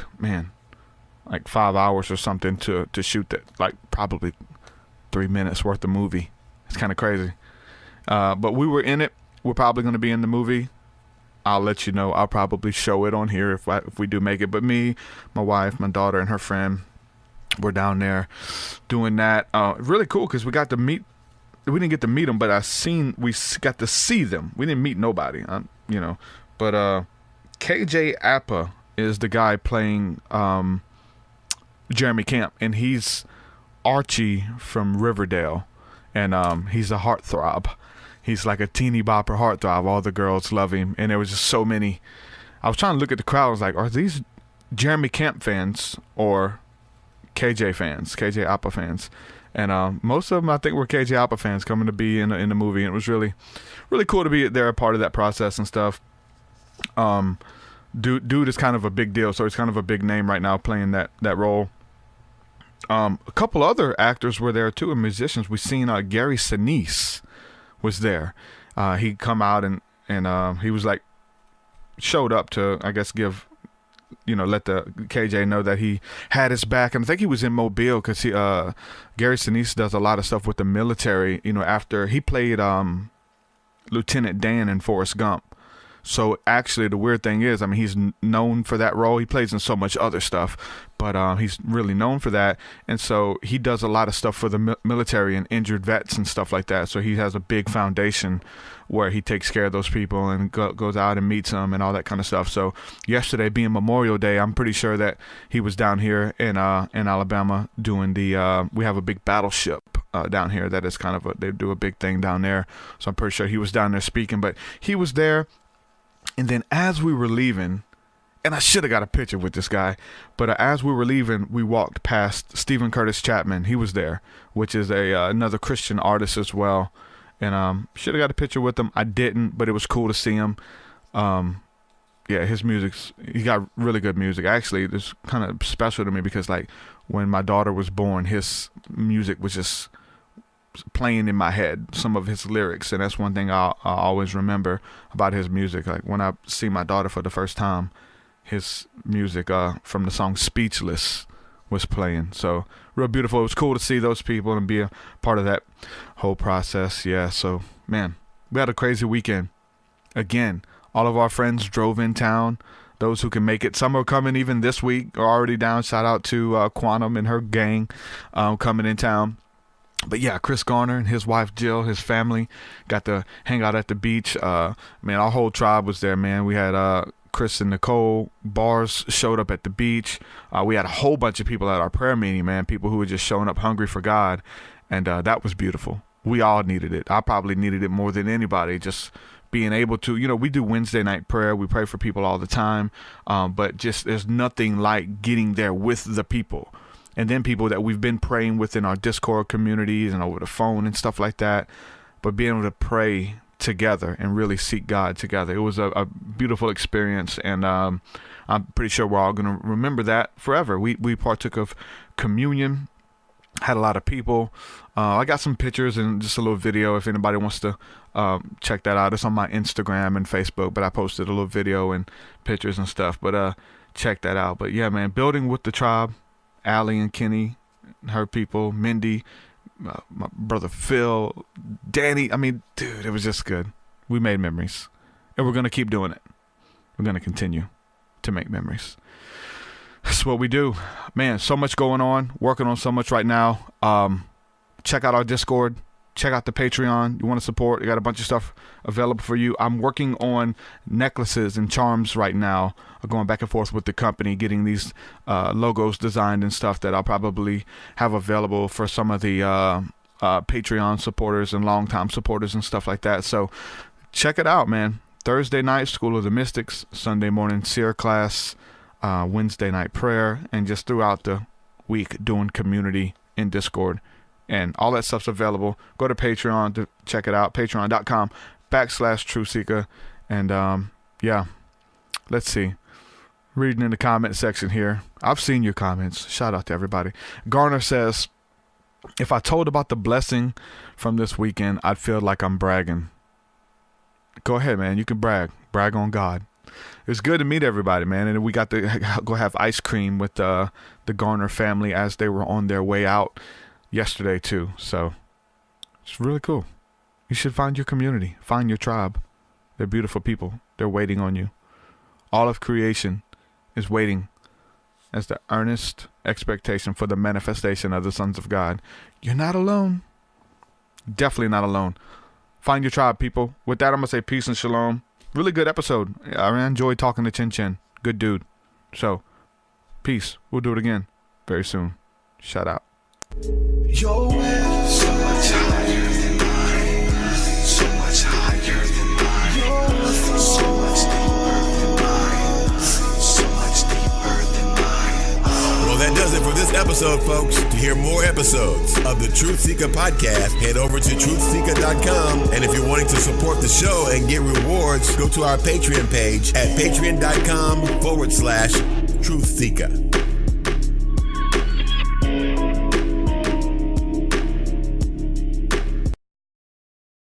5 hours or something to shoot that, like probably 3 minutes worth of movie. It's kind of crazy. But we were in it. We're probably going to be in the movie. I'll let you know. I'll probably show it on here if we do make it. But me, my wife, my daughter, and her friend were down there doing that. Really cool because we got to meet. We didn't get to meet them, but we got to see them. We didn't meet nobody, But KJ Appa is the guy playing Jeremy Camp, and he's Archie from Riverdale, and he's a heartthrob. He's like a teeny bopper heartthrob. All the girls love him, and there was just so many. I was trying to look at the crowd. I was like, are these Jeremy Camp fans or KJ fans, KJ Apa fans? And most of them, I think, were KJ Apa fans coming to be in the movie. And it was really, really cool to be there, a part of that process and stuff. Dude is kind of a big deal, so he's kind of a big name right now playing that role. A couple other actors were there too, and musicians. We seen Gary Sinise was there. He come out and he was like showed up to, I guess, give, let the KJ know that he had his back. And I think he was in Mobile because Gary Sinise does a lot of stuff with the military. After he played Lieutenant Dan in Forrest Gump. So actually, the weird thing is, he's known for that role. He plays in so much other stuff, but he's really known for that. And so he does a lot of stuff for the military and injured vets and stuff like that. So he has a big foundation where he takes care of those people and goes out and meets them and all that kind of stuff. So yesterday being Memorial Day, I'm pretty sure that he was down here in Alabama doing we have a big battleship down here that is kind of they do a big thing down there. So I'm pretty sure he was down there speaking, but he was there. And then as we were leaving, and I should have got a picture with this guy, but as we were leaving, we walked past Stephen Curtis Chapman. He was there, which is another Christian artist as well. And should have got a picture with him. I didn't, but it was cool to see him. Yeah, his he got really good music. Actually, it's kind of special to me because, like, when my daughter was born, his music was just playing in my head, some of his lyrics, and that's one thing I always remember about his music. Like when I see my daughter for the first time, his music from the song Speechless was playing. So real beautiful. It was cool to see those people and be a part of that whole process. Yeah, so man, we had a crazy weekend. Again, all of our friends drove in town. Those who can make it. Some are coming even this week, are already down. Shout out to Quantum and her gang coming in town. But yeah, Chris Garner and his wife Jill, his family, got to hang out at the beach. Man, our whole tribe was there, man. We had Chris and Nicole Bars showed up at the beach. We had a whole bunch of people at our prayer meeting, man. People who were just showing up hungry for God. And that was beautiful. We all needed it. I probably needed it more than anybody. Just being able to, we do Wednesday night prayer. We pray for people all the time. But just there's nothing like getting there with the people. And then people that we've been praying with in our Discord communities and over the phone and stuff like that. But being able to pray together and really seek God together. It was a beautiful experience. And I'm pretty sure we're all going to remember that forever. We partook of communion, had a lot of people. I got some pictures and just a little video if anybody wants to check that out. It's on my Instagram and Facebook, but I posted a little video and pictures and stuff. But check that out. But yeah, man, building with the tribe. Allie and Kenny, her people, Mindy, my brother Phil, Danny. Dude, it was just good. We made memories. And we're going to keep doing it. We're going to continue to make memories. That's what we do. Man, so much going on. Working on so much right now. Check out our Discord. Check out the Patreon. You want to support? I got a bunch of stuff available for you. I'm working on necklaces and charms right now. I'm going back and forth with the company, getting these logos designed and stuff that I'll probably have available for some of the Patreon supporters and longtime supporters and stuff like that. So check it out, man. Thursday night, School of the Mystics. Sunday morning, Seer class. Wednesday night prayer. And just throughout the week, doing community in Discord. And all that stuff's available. Go to Patreon to check it out. Patreon.com/TruthSeekah. And yeah, let's see. Reading in the comment section here. I've seen your comments. Shout out to everybody. Garner says, if I told about the blessing from this weekend, I'd feel like I'm bragging. Go ahead, man. You can brag. Brag on God. It was good to meet everybody, man. And we got to go have ice cream with the Garner family as they were on their way out yesterday too. So it's really cool. You should find your community, find your tribe. They're beautiful people. They're waiting on you. All of creation is waiting as the earnest expectation for the manifestation of the sons of God. You're not alone. Definitely not alone. Find your tribe, people. With that, I'm gonna say peace and shalom. Really good episode. I enjoyed talking to Chin Chin. Good dude. So peace. We'll do it again very soon. Shout out. Your way so much higher than mine, so much episode, folks. To hear more episodes of the TruthSeekah podcast, head over to TruthSeekah.com. And if you're wanting to support the show and get rewards, go to our Patreon page at patreon.com/TruthSeekah.